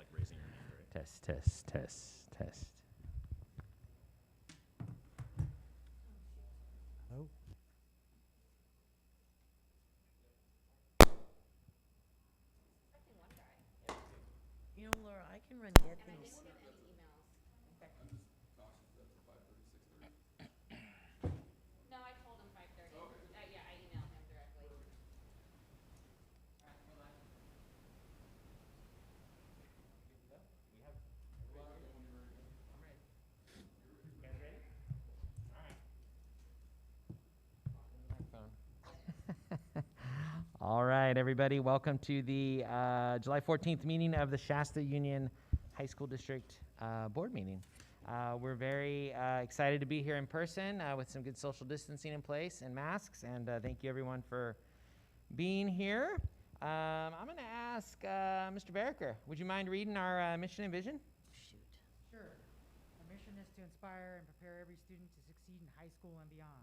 like raising your hand, right? Test, test, test, test. Oh. You know, Laura, I can run get things. No, I told him 5:30. Yeah, I emailed him directly. All right, everybody, welcome to the July 14th meeting of the Shasta Union High School District Board meeting. We're very excited to be here in person with some good social distancing in place and masks, and thank you everyone for being here. I'm going to ask Mr. Barricker, would you mind reading our mission and vision? Shoot. Sure. Our mission is to inspire and prepare every student to succeed in high school and beyond.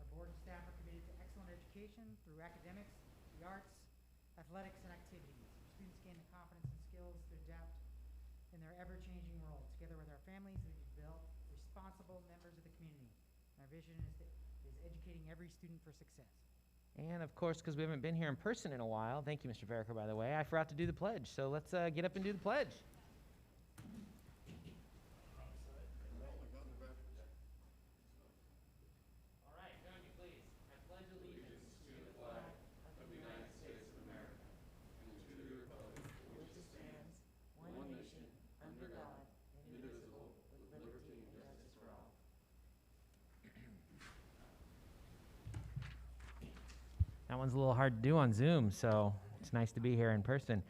Our board and staff are committed to excellent education through academics, the arts, athletics, and activities. Students gain the confidence and skills to adapt in their ever-changing world. Together with our families, we develop responsible members of the community. Our vision is educating every student for success. And of course, because we haven't been here in person in a while, thank you, Mr. Barricker, by the way, I forgot to do the pledge. So let's get up and do the pledge. All right, join me, please. I pledge allegiance to the flag of the United States of America and to the republic for which it stands, One nation, under God, indivisible, with liberty and justice for all. That one's a little hard to do on Zoom, so it's nice to be here in person.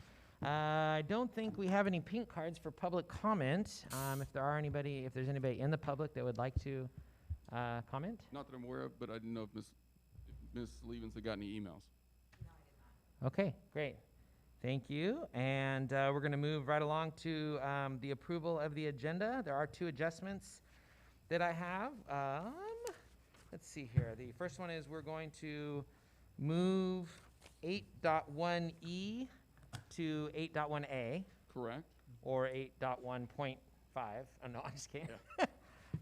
I don't think we have any pink cards for public comment. If there's anybody in the public that would like to comment. Not that I'm aware of, but I didn't know if Ms. Levens had got any emails. Okay, great. Thank you. And we're going to move right along to the approval of the agenda. There are two adjustments that I have. Let's see here. The first one is we're going to move 8.1E to 8.1A. Correct. Or 8.1.5. Oh, no, I'm just kidding. Yeah.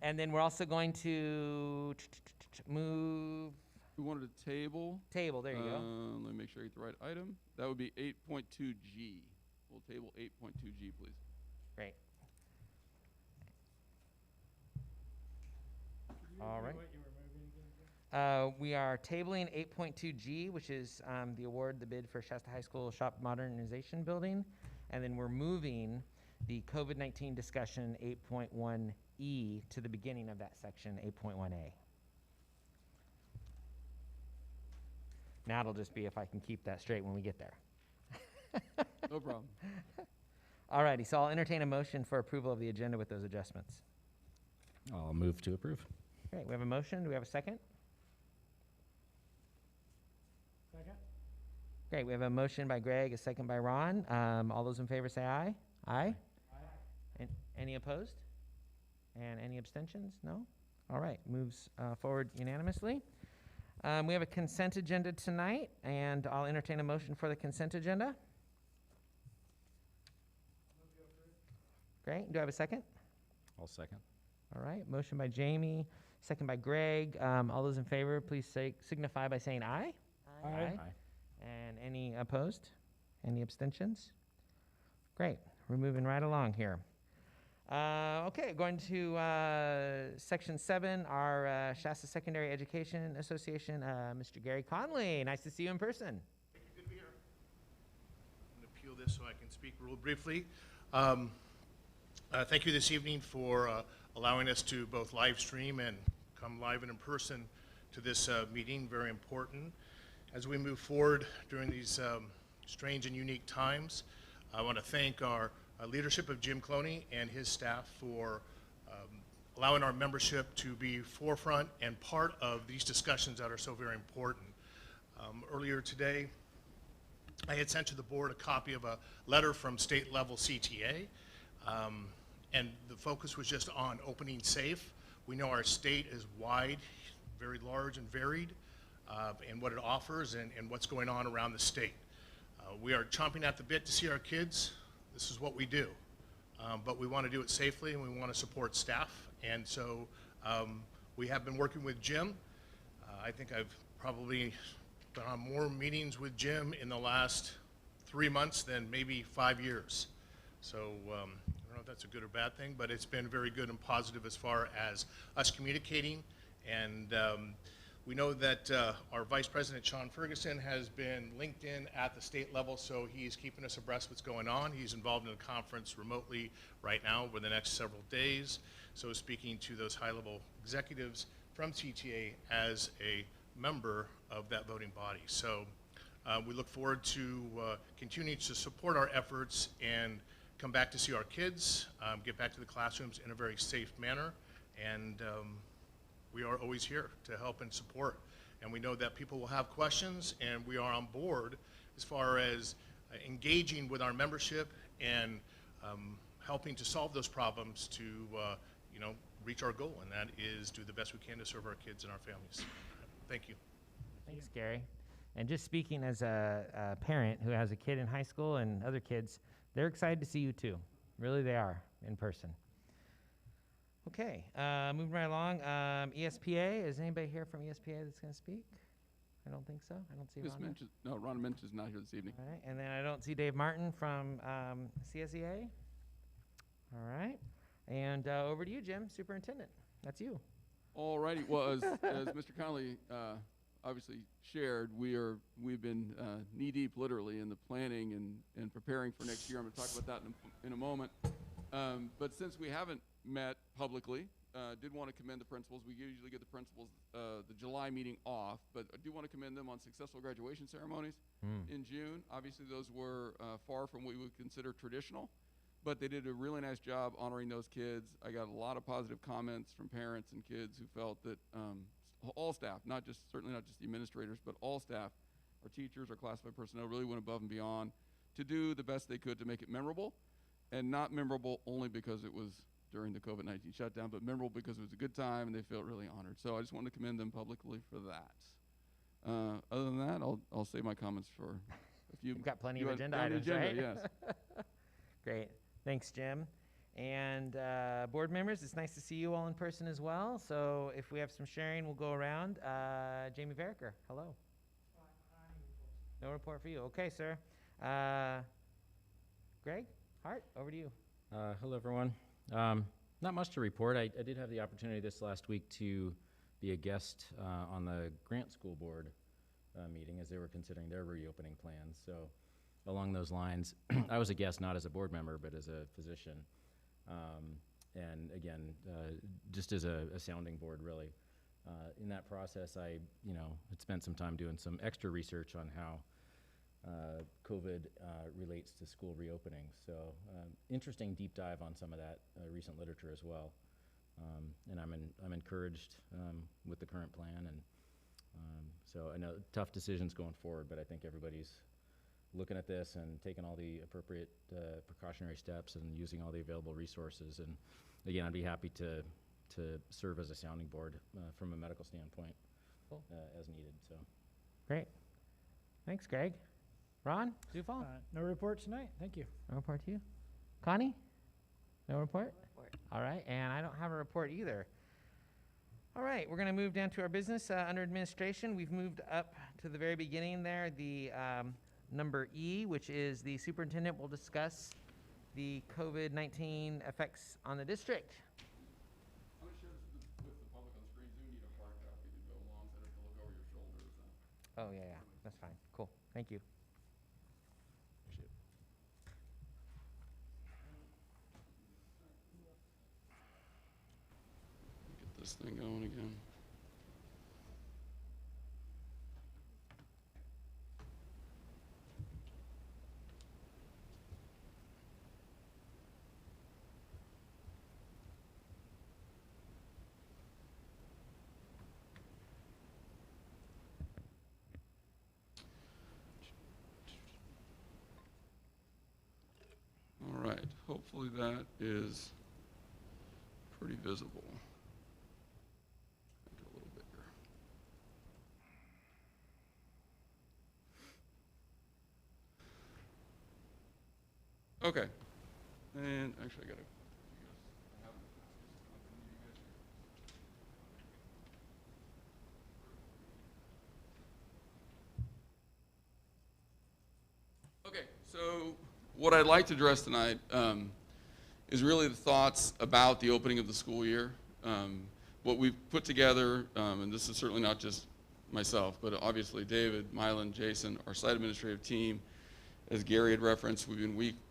And then we're also going to move... We wanted a table. Table, there you go. Let me make sure I get the right item. That would be 8.2G. We'll table 8.2G, please. Great. All right. We are tabling 8.2G, which is the bid for Shasta High School Shop Modernization Building. And then we're moving the COVID-19 discussion 8.1E to the beginning of that section, 8.1A. Now it'll just be if I can keep that straight when we get there. No problem. All righty, so I'll entertain a motion for approval of the agenda with those adjustments. I'll move to approve. Great, we have a motion. Do we have a second? Second? Great, we have a motion by Greg, a second by Ron. All those in favor say aye. Aye? Aye. Any opposed? And any abstentions? No? All right, moves forward unanimously. We have a consent agenda tonight, and I'll entertain a motion for the consent agenda. Great, do I have a second? I'll second. All right, motion by Jamie, second by Greg. All those in favor, please signify by saying aye. Aye. And any opposed? Any abstentions? Great, we're moving right along here. Okay, going to Section 7, our Shasta Secondary Education Association, Mr. Gary Conley. Nice to see you in person. Thank you. Good to be here. I'm going to peel this so I can speak real briefly. Thank you this evening for allowing us to both live stream and come live and in person to this meeting. Very important. As we move forward during these strange and unique times, I want to thank our leadership of Jim Cloney and his staff for allowing our membership to be forefront and part of these discussions that are so very important. Earlier today, I had sent to the board a copy of a letter from state level CTA, and the focus was just on opening safe. We know our state is wide, very large and varied, in what it offers and what's going on around the state. We are chomping at the bit to see our kids this is what we do. But we want to do it safely, and we want to support staff. And so we have been working with Jim. I think I've probably been on more meetings with Jim in the last 3 months than maybe 5 years. So I don't know if that's a good or bad thing, but it's been very good and positive as far as us communicating. And we know that our Vice President, Sean Ferguson, has been linked in at the state level, so he's keeping us abreast of what's going on. He's involved in a conference remotely right now over the next several days, so speaking to those high-level executives from CTA as a member of that voting body. So we look forward to continuing to support our efforts and come back to see our kids, get back to the classrooms in a very safe manner, and we are always here to help and support. And we know that people will have questions, and we are on board as far as engaging with our membership and helping to solve those problems to reach our goal, and that is do the best we can to serve our kids and our families. Thank you. Thanks, Gary. And just speaking as a parent who has a kid in high school and other kids, they're excited to see you too. Really, they are in person. Okay, moving right along. ESPA, is anybody here from ESPA that's going to speak? I don't think so. I don't see Ron. Ron Minch is not here this evening. All right, and then I don't see Dave Martin from CSEA. All right, and over to you, Jim, Superintendent. That's you. All righty. Well, as Mr. Connolly obviously shared, we've been knee-deep literally in the planning and preparing for next year. I'm going to talk about that in a moment. But since we haven't met publicly, did want to commend the principals. We usually get the principals the July meeting off, but I do want to commend them on successful graduation ceremonies in June. Obviously, those were far from what we would consider traditional, but they did a really nice job honoring those kids. I got a lot of positive comments from parents and kids who felt that all staff, certainly not just the administrators, but all staff, our teachers, our classified personnel, really went above and beyond to do the best they could to make it memorable, and not memorable only because it was during the COVID-19 shutdown, but memorable because it was a good time and they felt really honored. So I just wanted to commend them publicly for that. Other than that, I'll save my comments for a few. You've got plenty of agenda items, right? Yes. Great. Thanks, Jim. And board members, it's nice to see you all in person as well. So if we have some sharing, we'll go around. Jamie Veriker, hello. No report for you. Okay, sir. Greg Hart, over to you. Hello, everyone. Not much to report. I did have the opportunity this last week to be a guest on the Grant School Board meeting as they were considering their reopening plans. So along those lines, I was a guest not as a board member, but as a physician. And again, just as a sounding board, really. In that process, I had spent some time doing some extra research on how COVID relates to school reopening. So interesting deep dive on some of that recent literature as well. And I'm encouraged with the current plan. And so I know tough decisions going forward, but I think everybody's looking at this and taking all the appropriate precautionary steps and using all the available resources. And again, I'd be happy to serve as a sounding board from a medical standpoint as needed. So Great. Thanks, Greg. Ron Zufall? No report tonight. Thank you. No report to you. Connie? No report? All right, and I don't have a report either. All right, we're going to move down to our business under administration. We've moved up to the very beginning there, the number E, which is the superintendent will discuss the COVID-19 effects on the district. I'm going to share this with the public on screen. Zoom need a hard copy to go along, so I don't have to look over your shoulders. Oh, yeah, that's fine. Cool. Thank you. Get this thing going again. All right, hopefully that is pretty visible. Make it a little bigger. Okay. And actually, I got to. Okay, so what I'd like to address tonight is really the thoughts about the opening of the school year. What we've put together, and this is certainly not just myself, but obviously David, Mylan, Jason, our site administrative team, as Gary had referenced, we've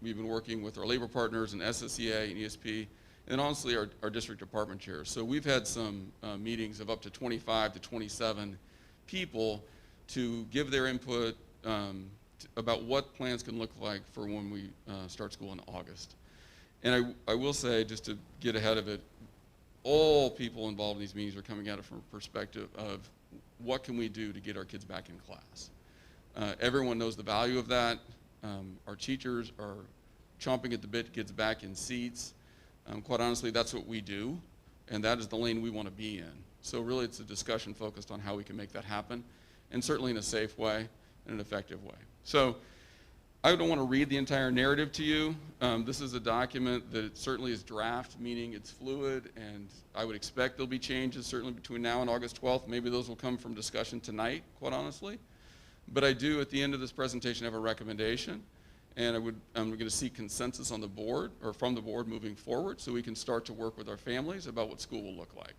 been working with our labor partners and SSEA and ESP, and honestly our district department chairs. So we've had some meetings of up to 25 to 27 people to give their input about what plans can look like for when we start school in August. And I will say, just to get ahead of it, all people involved in these meetings are coming at it from a perspective of what can we do to get our kids back in class. Everyone knows the value of that. Our teachers are chomping at the bit to get back in seats. Quite honestly, that's what we do, and that is the lane we want to be in. So really it's a discussion focused on how we can make that happen, and certainly in a safe way and an effective way. So I don't want to read the entire narrative to you. This is a document that certainly is draft, meaning it's fluid, and I would expect there'll be changes certainly between now and August 12th. Maybe those will come from discussion tonight, quite honestly. But I do, at the end of this presentation, have a recommendation, and I'm going to seek consensus on the board, or from the board moving forward, so we can start to work with our families about what school will look like.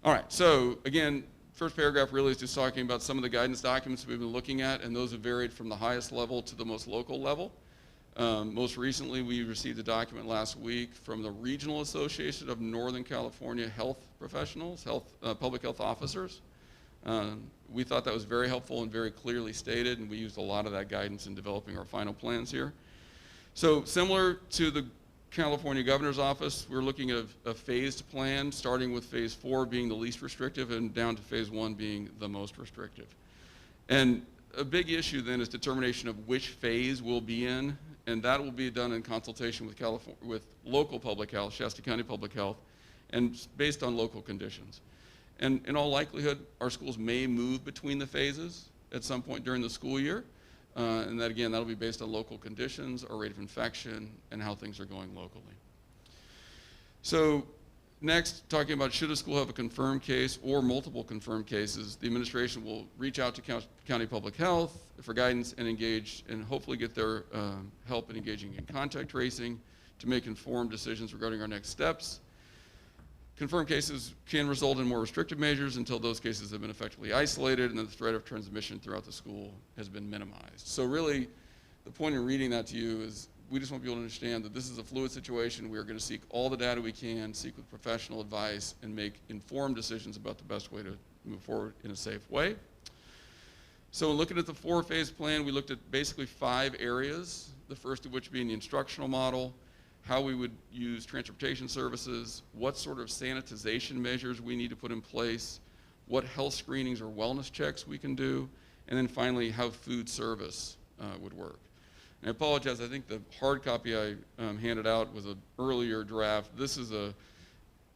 All right, so again, first paragraph really is just talking about some of the guidance documents we've been looking at, and those have varied from the highest level to the most local level. Most recently, we received a document last week from the Regional Association of Northern California Health Professionals, Public Health Officers. We thought that was very helpful and very clearly stated, and we used a lot of that guidance in developing our final plans here. So similar to the California Governor's Office, we're looking at a phased plan, starting with phase 4 being the least restrictive and down to phase 1 being the most restrictive. And a big issue then is determination of which phase we'll be in, and that will be done in consultation with local public health, Shasta County Public Health, and based on local conditions. And in all likelihood, our schools may move between the phases at some point during the school year. And that, again, that'll be based on local conditions, our rate of infection, and how things are going locally. So next, talking about should a school have a confirmed case or multiple confirmed cases, the administration will reach out to county public health for guidance and engage and hopefully get their help in engaging in contact tracing to make informed decisions regarding our next steps. Confirmed cases can result in more restrictive measures until those cases have been effectively isolated and the threat of transmission throughout the school has been minimized. So really, the point in reading that to you is we just want people to understand that this is a fluid situation. We are going to seek all the data we can, seek with professional advice, and make informed decisions about the best way to move forward in a safe way. So in looking at the 4-phase plan, we looked at basically 5 areas, the first of which being the instructional model, how we would use transportation services, what sort of sanitization measures we need to put in place, what health screenings or wellness checks we can do, and then finally how food service would work. And I apologize, I think the hard copy I handed out was an earlier draft. This is a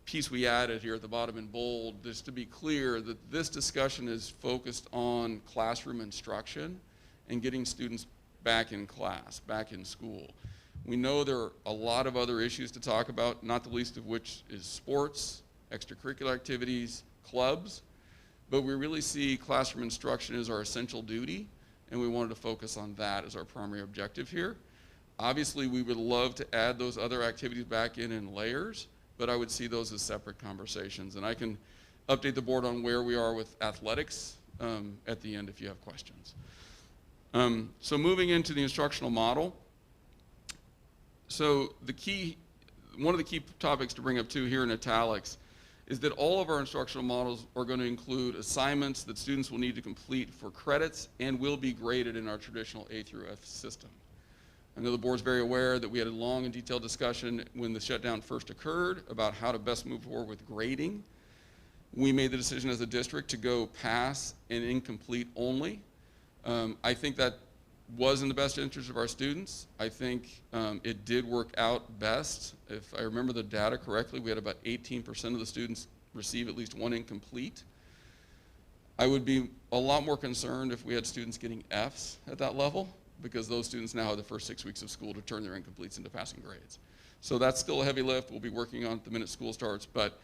piece we added here at the bottom in bold, just to be clear that this discussion is focused on classroom instruction and getting students back in class, back in school. We know there are a lot of other issues to talk about, not the least of which is sports, extracurricular activities, clubs, but we really see classroom instruction as our essential duty, and we wanted to focus on that as our primary objective here. Obviously, we would love to add those other activities back in layers, but I would see those as separate conversations, and I can update the board on where we are with athletics at the end if you have questions. So moving into the instructional model, so one of the key topics to bring up too here in italics is that all of our instructional models are going to include assignments that students will need to complete for credits and will be graded in our traditional A through F system. I know the board's very aware that we had a long and detailed discussion when the shutdown first occurred about how to best move forward with grading. We made the decision as a district to go pass and incomplete only. I think that was in the best interest of our students. I think it did work out best. If I remember the data correctly, we had about 18% of the students receive at least one incomplete. I would be a lot more concerned if we had students getting Fs at that level. because those students now have the first 6 weeks of school to turn their incompletes into passing grades. So that's still a heavy lift. We'll be working on it the minute school starts. But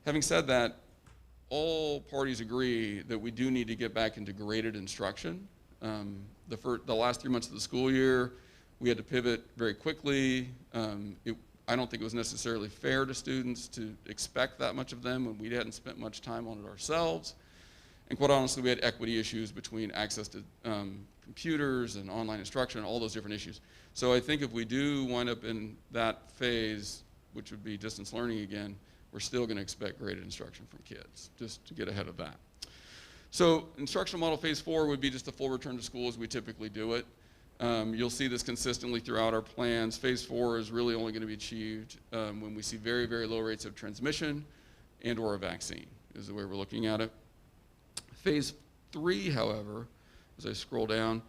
having said that, all parties agree that we do need to get back into graded instruction. The last 3 months of the school year, we had to pivot very quickly. I don't think it was necessarily fair to students to expect that much of them when we hadn't spent much time on it ourselves. And quite honestly, we had equity issues between access to computers and online instruction and all those different issues. So I think if we do wind up in that phase, which would be distance learning again, we're still going to expect graded instruction from kids, just to get ahead of that. So instructional model phase 4 would be just a full return to school as we typically do it. You'll see this consistently throughout our plans. Phase 4 is really only going to be achieved when we see very, very low rates of transmission and or a vaccine, is the way we're looking at it. Phase 3, however, as I scroll down,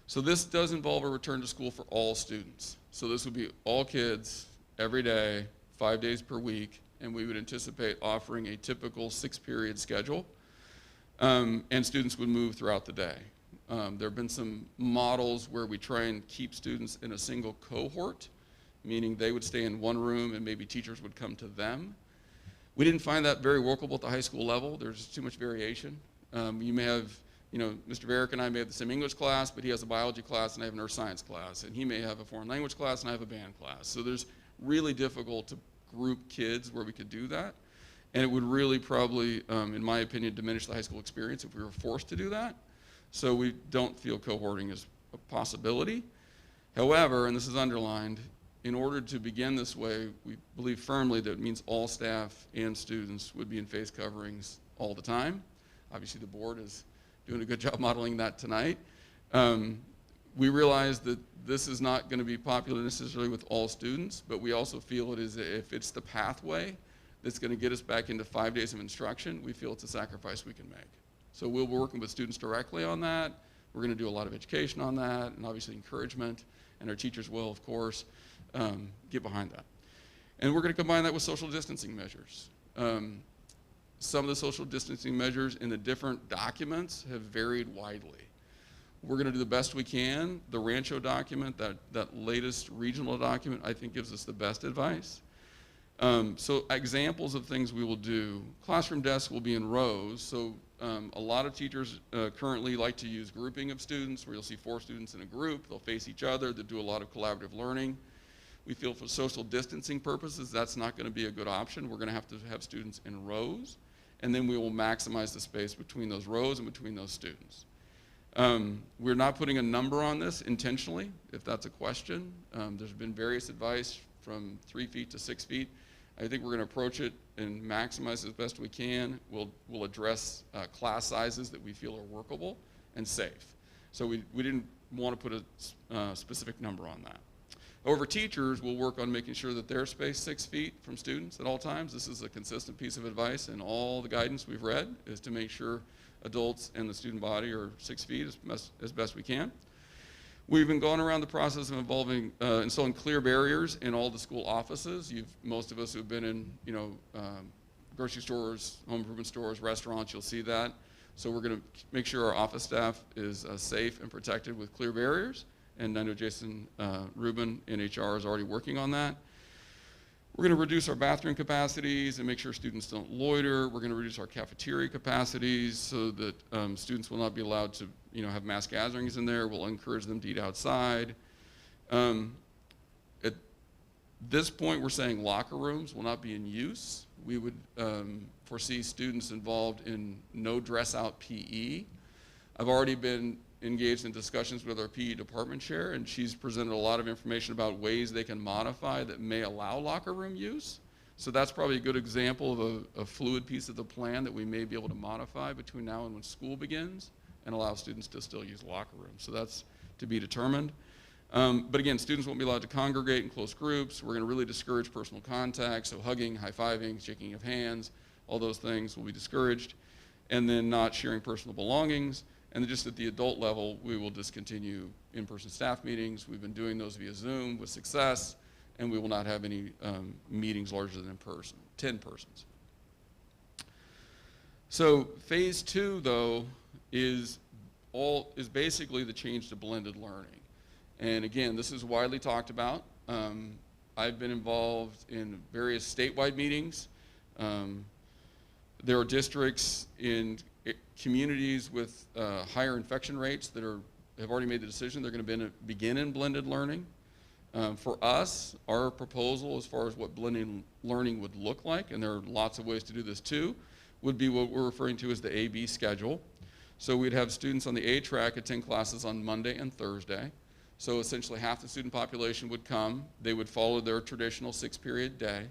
so this does involve a return to school for all students. So this would be all kids, every day, 5 days per week, and we would anticipate offering a typical 6-period schedule, and students would move throughout the day. There have been some models where we try and keep students in a single cohort, meaning they would stay in one room and maybe teachers would come to them. We didn't find that very workable at the high school level. There's too much variation. You may have, Mr. Varick and I may have the same English class, but he has a biology class and I have an earth science class, and he may have a foreign language class and I have a band class. So there's really difficult to group kids where we could do that. And it would really probably, in my opinion, diminish the high school experience if we were forced to do that. So we don't feel cohorting is a possibility. However, and this is underlined, in order to begin this way, we believe firmly that it means all staff and students would be in face coverings all the time. Obviously, the board is doing a good job modeling that tonight. We realize that this is not going to be popular necessarily with all students, but we also feel it is, if it's the pathway that's going to get us back into 5 days of instruction, we feel it's a sacrifice we can make. So we'll be working with students directly on that. We're going to do a lot of education on that, and obviously encouragement, and our teachers will, of course, get behind that. And we're going to combine that with social distancing measures. Some of the social distancing measures in the different documents have varied widely. We're going to do the best we can. The Rancho document, that latest regional document, I think gives us the best advice. So examples of things we will do. Classroom desks will be in rows. So a lot of teachers currently like to use grouping of students, where you'll see 4 students in a group. They'll face each other. They'll do a lot of collaborative learning. We feel for social distancing purposes, that's not going to be a good option. We're going to have students in rows, and then we will maximize the space between those rows and between those students. We're not putting a number on this intentionally, if that's a question. There's been various advice from 3 feet to 6 feet. I think we're going to approach it and maximize as best we can. We'll address class sizes that we feel are workable and safe. So we didn't want to put a specific number on that. However, teachers will work on making sure that they're spaced 6 feet from students at all times. This is a consistent piece of advice in all the guidance we've read, is to make sure adults and the student body are 6 feet as best we can. We've been going around the process of installing clear barriers in all the school offices. Most of us who've been in, grocery stores, home improvement stores, restaurants, you'll see that. So we're going to make sure our office staff is safe and protected with clear barriers. And I know Jason Rubin in HR is already working on that. We're going to reduce our bathroom capacities and make sure students don't loiter. We're going to reduce our cafeteria capacities so that students will not be allowed to have mass gatherings in there. We'll encourage them to eat outside. At this point, we're saying locker rooms will not be in use. We would foresee students involved in no dress out PE. I've already been engaged in discussions with our PE department chair, and she's presented a lot of information about ways they can modify that may allow locker room use. So that's probably a good example of a fluid piece of the plan that we may be able to modify between now and when school begins and allow students to still use locker rooms. So that's to be determined. But again, students won't be allowed to congregate in close groups. We're going to really discourage personal contact, so hugging, high-fiving, shaking of hands, all those things will be discouraged. And then not sharing personal belongings. And then just at the adult level, we will discontinue in-person staff meetings. We've been doing those via Zoom with success, and we will not have any meetings larger than 10 persons. So phase 2, though, is basically the change to blended learning. And again, this is widely talked about. I've been involved in various statewide meetings. There are districts in communities with higher infection rates that have already made the decision they're going to begin in blended learning. For us, our proposal as far as what blended learning would look like, and there are lots of ways to do this too, would be what we're referring to as the A-B schedule. So we'd have students on the A track attend classes on Monday and Thursday. So essentially half the student population would come. They would follow their traditional 6-period day.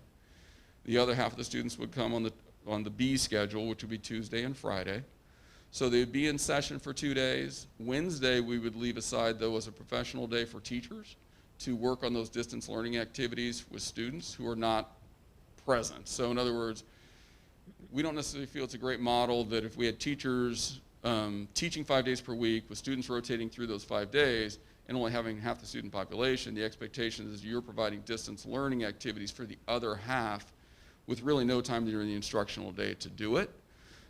The other half of the students would come on the B schedule, which would be Tuesday and Friday. So they would be in session for 2 days. Wednesday we would leave aside, though, as a professional day for teachers to work on those distance learning activities with students who are not present. So in other words, we don't necessarily feel it's a great model that if we had teachers teaching 5 days per week with students rotating through those 5 days and only having half the student population, the expectation is you're providing distance learning activities for the other half with really no time during the instructional day to do it.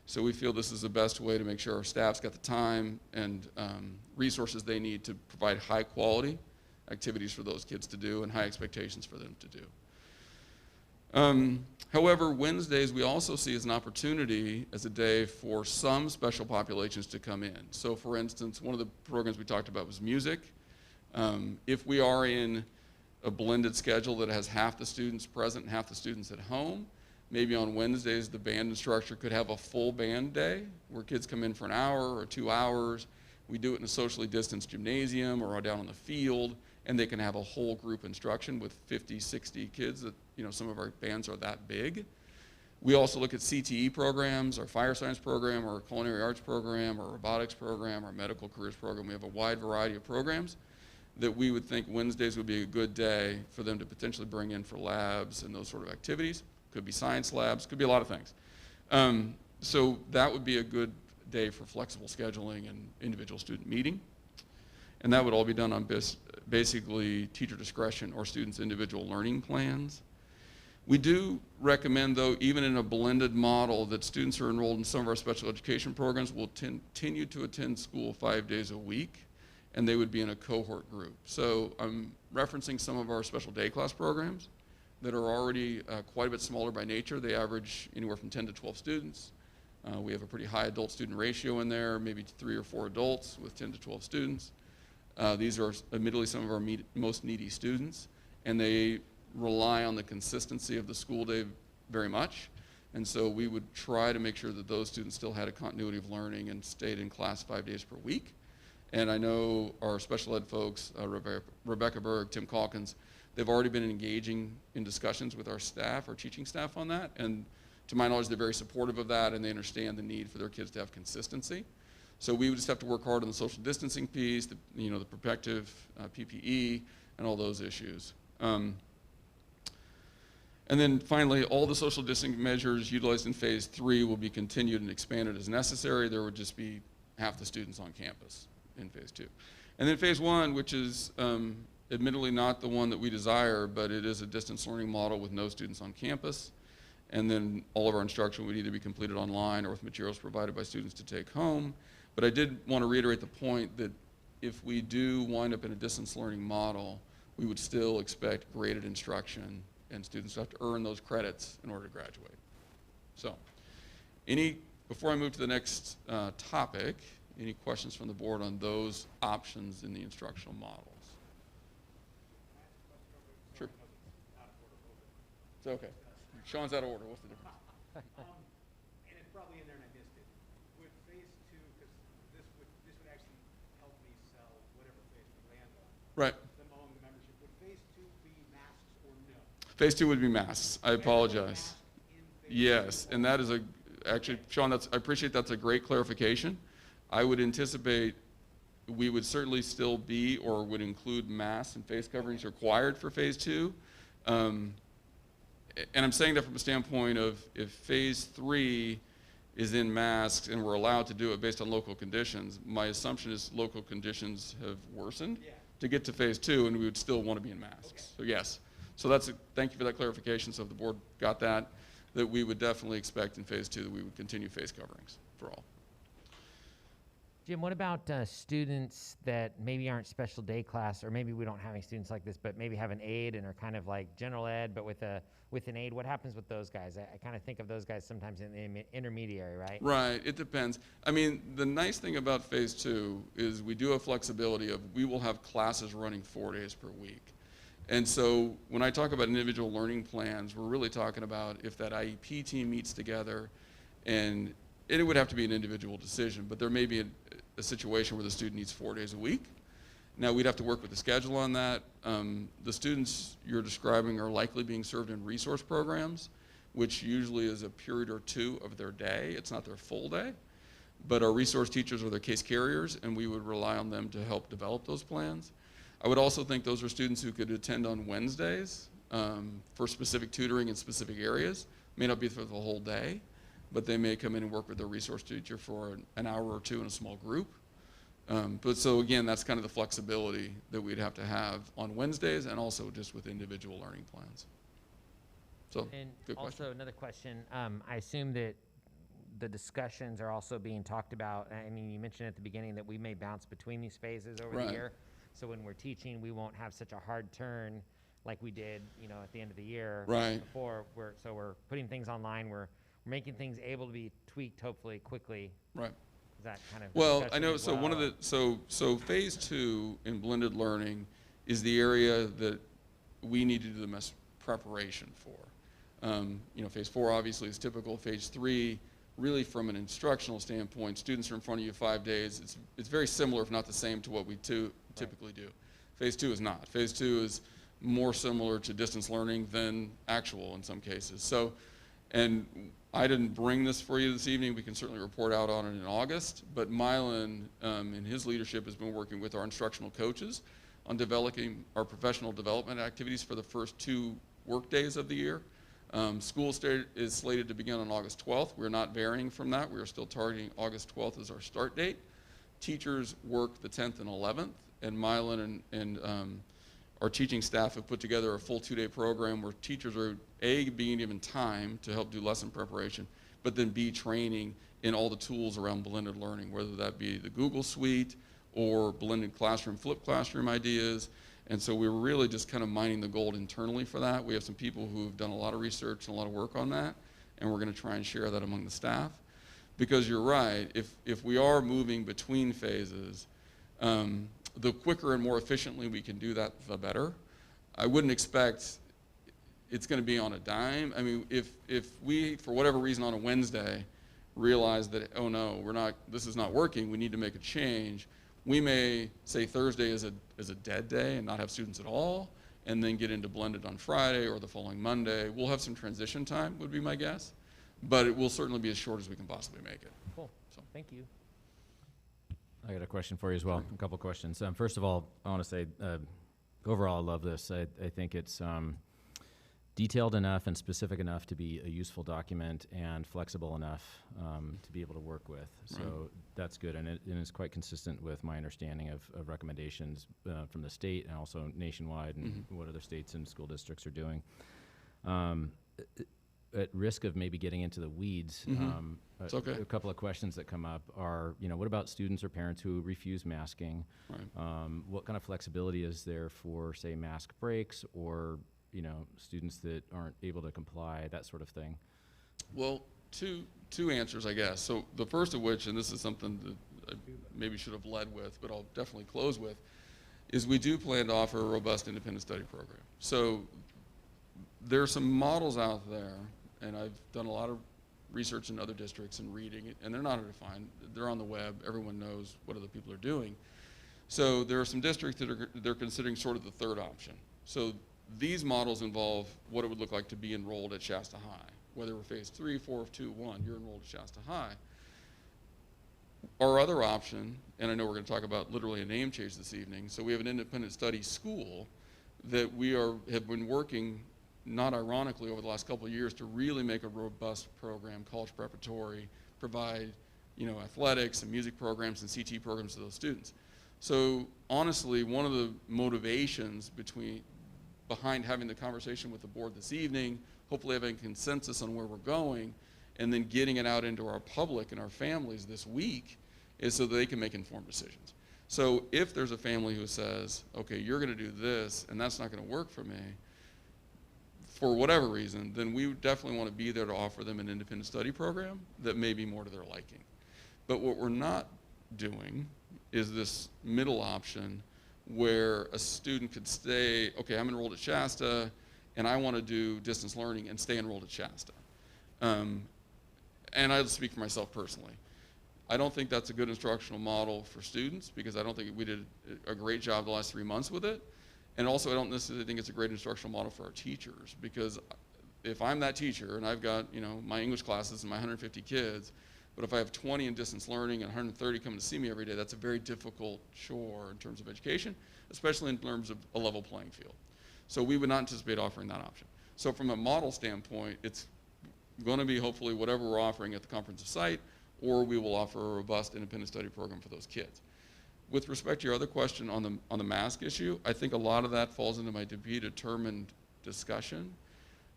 So we feel this is the best way to make sure our staff's got the time and resources they need to provide high quality activities for those kids to do and high expectations for them to do. However, Wednesdays we also see as an opportunity as a day for some special populations to come in. So for instance, one of the programs we talked about was music. If we are in a blended schedule that has half the students present and half the students at home, maybe on Wednesdays the band instructor could have a full band day where kids come in for an hour or 2 hours. We do it in a socially distanced gymnasium or down on the field, and they can have a whole group instruction with 50, 60 kids. That, you know, some of our bands are that big. We also look at CTE programs, our fire science program, our culinary arts program, our robotics program, our medical careers program. We have a wide variety of programs that we would think Wednesdays would be a good day for them to potentially bring in for labs and those sort of activities. Could be science labs, could be a lot of things. So that would be a good day for flexible scheduling and individual student meeting. And that would all be done on basically teacher discretion or students' individual learning plans. We do recommend, though, even in a blended model, that students who are enrolled in some of our special education programs will continue to attend school 5 days a week, and they would be in a cohort group. So I'm referencing some of our special day class programs that are already quite a bit smaller by nature. They average anywhere from 10 to 12 students. We have a pretty high adult-student ratio in there, maybe 3 or 4 adults with 10 to 12 students. These are admittedly some of our most needy students, and they rely on the consistency of the school day very much. And so we would try to make sure that those students still had a continuity of learning and stayed in class 5 days per week. And I know our special ed folks, Rebecca Berg, Tim Calkins, they've already been engaging in discussions with our staff, our teaching staff on that. And to my knowledge, they're very supportive of that, and they understand the need for their kids to have consistency. So we would just have to work hard on the social distancing piece, the protective PPE, and all those issues. And then finally, all the social distancing measures utilized in phase 3 will be continued and expanded as necessary. There would just be half the students on campus in phase 2. And then phase 1, which is admittedly not the one that we desire, but it is a distance learning model with no students on campus. And then all of our instruction would either be completed online or with materials provided by students to take home. But I did want to reiterate the point that if we do wind up in a distance learning model, we would still expect graded instruction, and students have to earn those credits in order to graduate. So, before I move to the next topic, any questions from the board on those options in the instructional models? Sure. It's okay. Sean's out of order. What's the difference? And it's probably in there and I missed it. With phase 2, because this would actually help me sell whatever phase we land on. Right. Among the membership, would phase 2 be masks or no? Phase 2 would be masks. I apologize. Yes, and that is actually, Sean, I appreciate that's a great clarification. I would anticipate we would certainly still be or would include masks and face coverings required for phase 2. And I'm saying that from a standpoint of if phase 3 is in masks and we're allowed to do it based on local conditions, my assumption is local conditions have worsened to get to phase 2, and we would still want to be in masks. Okay. So yes. So thank you for that clarification. So if the board got that we would definitely expect in phase 2 that we would continue face coverings for all. Jim, what about students that maybe aren't special day class, or maybe we don't have any students like this, but maybe have an aide and are kind of like general ed, but with an aide? What happens with those guys? I kind of think of those guys sometimes in the intermediary, right? Right, it depends. I mean, the nice thing about phase 2 is we do have flexibility of we will have classes running 4 days per week. And so when I talk about individual learning plans, we're really talking about if that IEP team meets together, and it would have to be an individual decision, but there may be a situation where the student needs 4 days a week. Now, we'd have to work with the schedule on that. The students you're describing are likely being served in resource programs, which usually is a period or 2 of their day. It's not their full day, but our resource teachers are their case carriers, and we would rely on them to help develop those plans. I would also think those are students who could attend on Wednesdays for specific tutoring in specific areas. May not be for the whole day, but they may come in and work with their resource teacher for an hour or 2 in a small group. But so again, that's kind of the flexibility that we'd have to have on Wednesdays and also just with individual learning plans. So, And good also question. another question, I assume that the discussions are also being talked about. I mean, you mentioned at the beginning that we may bounce between these phases over the Right. year. So when we're teaching, we won't have such a hard turn like we did, at the end of the year. Right. Before, we're putting things online, we're making things able to be tweaked hopefully quickly. Right. Is that kind of Well, I discussion know, as so one of well? the, so phase 2 in blended learning is the area that we need to do the most preparation for. Phase 4 obviously is typical. Phase 3, really from an instructional standpoint, students are in front of you 5 days. It's very similar, if not the same, to what we typically do. Phase 2 is not. Phase 2 is more similar to distance learning than actual in some cases. So, and I didn't bring this for you this evening. We can certainly report out on it in August, but Mylan, in his leadership, has been working with our instructional coaches on developing our professional development activities for the first 2 work days of the year. School is slated to begin on August 12th. We're not varying from that. We are still targeting August 12th as our start date. Teachers work the 10th and 11th, and Mylan and our teaching staff have put together a full 2-day program where teachers are, A, being given time to help do lesson preparation, but then B, training in all the tools around blended learning, whether that be the Google Suite or blended classroom, flipped classroom ideas. And so we're really just kind of mining the gold internally for that. We have some people who have done a lot of research and a lot of work on that, and we're going to try and share that among the staff. Because you're right, if we are moving between phases, the quicker and more efficiently we can do that, the better. I wouldn't expect it's going to be on a dime. I mean, if we, for whatever reason on a Wednesday, realize that, oh no, this is not working, we need to make a change, we may say Thursday is a dead day and not have students at all, and then get into blended on Friday or the following Monday. We'll have some transition time, would be my guess, but it will certainly be as short as we can possibly make it. Cool, So. thank you. I got a question for you as well, a couple questions. First of all, I want to say, overall, I love this. I think it's detailed enough and specific enough to be a useful document and flexible enough to be able to work with. So Right. that's good, and it's quite consistent with my understanding of recommendations from the state and also nationwide and what other states and school districts are doing. At risk of maybe getting into the weeds, It's okay. a couple of questions that come up are, what about students or parents who refuse masking? Right. What kind of flexibility is there for, say, mask breaks or, students that aren't able to comply, that sort of thing? Well, two answers, I guess. So the first of which, and this is something that I maybe should have led with, but I'll definitely close with, is we do plan to offer a robust independent study program. So there are some models out there, and I've done a lot of research in other districts and reading it, and they're not hard to find. They're on the web. Everyone knows what other people are doing. So there are some districts that they're considering sort of the third option. So these models involve what it would look like to be enrolled at Shasta High. Whether we're phase 3, 4, 2, 1, you're enrolled at Shasta High. Our other option, and I know we're going to talk about literally a name change this evening, so we have an independent study school that we have been working, not ironically, over the last couple of years to really make a robust program, college preparatory, provide athletics and music programs and CT programs to those students. So honestly, one of the motivations behind having the conversation with the board this evening, hopefully having consensus on where we're going, and then getting it out into our public and our families this week, is so that they can make informed decisions. So if there's a family who says, okay, you're going to do this, and that's not going to work for me, for whatever reason, then we definitely want to be there to offer them an independent study program that may be more to their liking. But what we're not doing is this middle option where a student could stay, okay, I'm enrolled at Shasta, and I want to do distance learning and stay enrolled at Shasta. And I'll speak for myself personally. I don't think that's a good instructional model for students because I don't think we did a great job the last 3 months with it. And also I don't necessarily think it's a great instructional model for our teachers because if I'm that teacher and I've got, you know, my English classes and my 150 kids, but if I have 20 in distance learning and 130 coming to see me every day, that's a very difficult chore in terms of education, especially in terms of a level playing field. So we would not anticipate offering that option. So from a model standpoint, it's going to be hopefully whatever we're offering at the comprehensive site, or we will offer a robust independent study program for those kids. With respect to your other question on the mask issue, I think a lot of that falls into my to be determined discussion.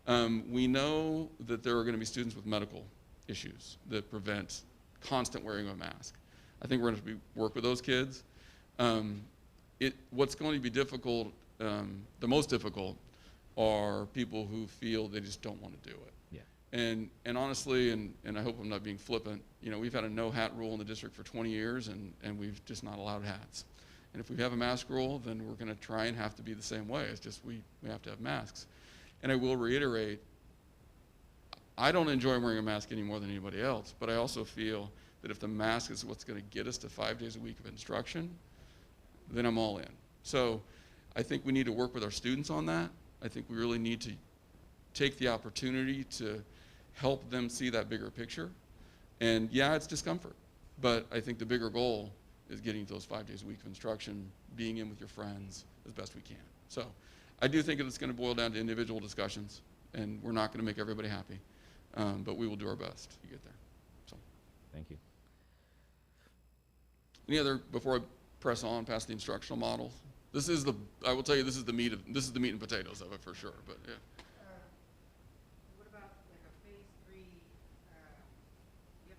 We know that there are going to be students with medical issues that prevent constant wearing of a mask. I think we're going to work with those kids. What's going to be difficult, the most difficult, are people who feel they just don't want to do it. And honestly, and I hope I'm not being flippant, you know, we've had a no hat rule in the district for 20 years and we've just not allowed hats. And if we have a mask rule, then we're going to try and have to be the same way. It's just we have to have masks. And I will reiterate, I don't enjoy wearing a mask any more than anybody else, but I also feel that if the mask is what's going to get us to 5 days a week of instruction, then I'm all in. So I think we need to work with our students on that. I think we really need to take the opportunity to help them see that bigger picture. And yeah, it's discomfort, but I think the bigger goal is getting those 5 days a week of instruction, being in with your friends as best we can. So I do think it's going to boil down to individual discussions, and we're not going to make everybody happy, but we will do our best to get there. So, Thank you. any other, before I press on past the instructional model? This is the, I will tell you, this is the meat and potatoes of it for sure, but yeah. What about like a phase 3, you have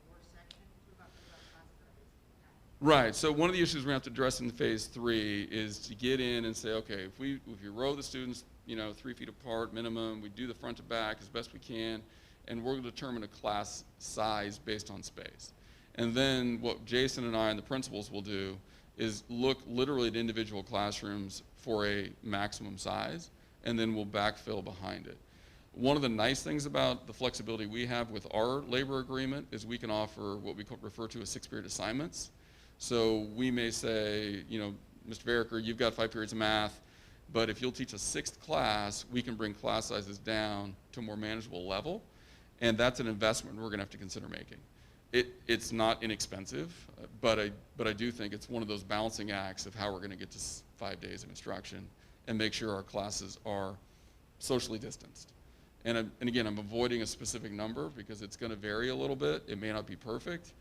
more sections? What about class? Right, so one of the issues we're going to have to address in phase 3 is to get in and say, okay, if you row the students, you know, 3 feet apart minimum, we do the front to back as best we can, and we're going to determine a class size based on space. And then what Jason and I and the principals will do is look literally at individual classrooms for a maximum size, and then we'll backfill behind it. One of the nice things about the flexibility we have with our labor agreement is we can offer what we refer to as 6-period assignments. So we may say, you know, Mr. Veriker, you've got 5 periods of math, but if you'll teach a 6th class, we can bring class sizes down to a more manageable level, and that's an investment we're gonna have to consider making. It's not inexpensive, but I do think it's one of those balancing acts of how we're gonna get to 5 days of instruction and make sure our classes are socially distanced. And again, I'm avoiding a specific number because it's gonna vary a little bit. It may not be perfect.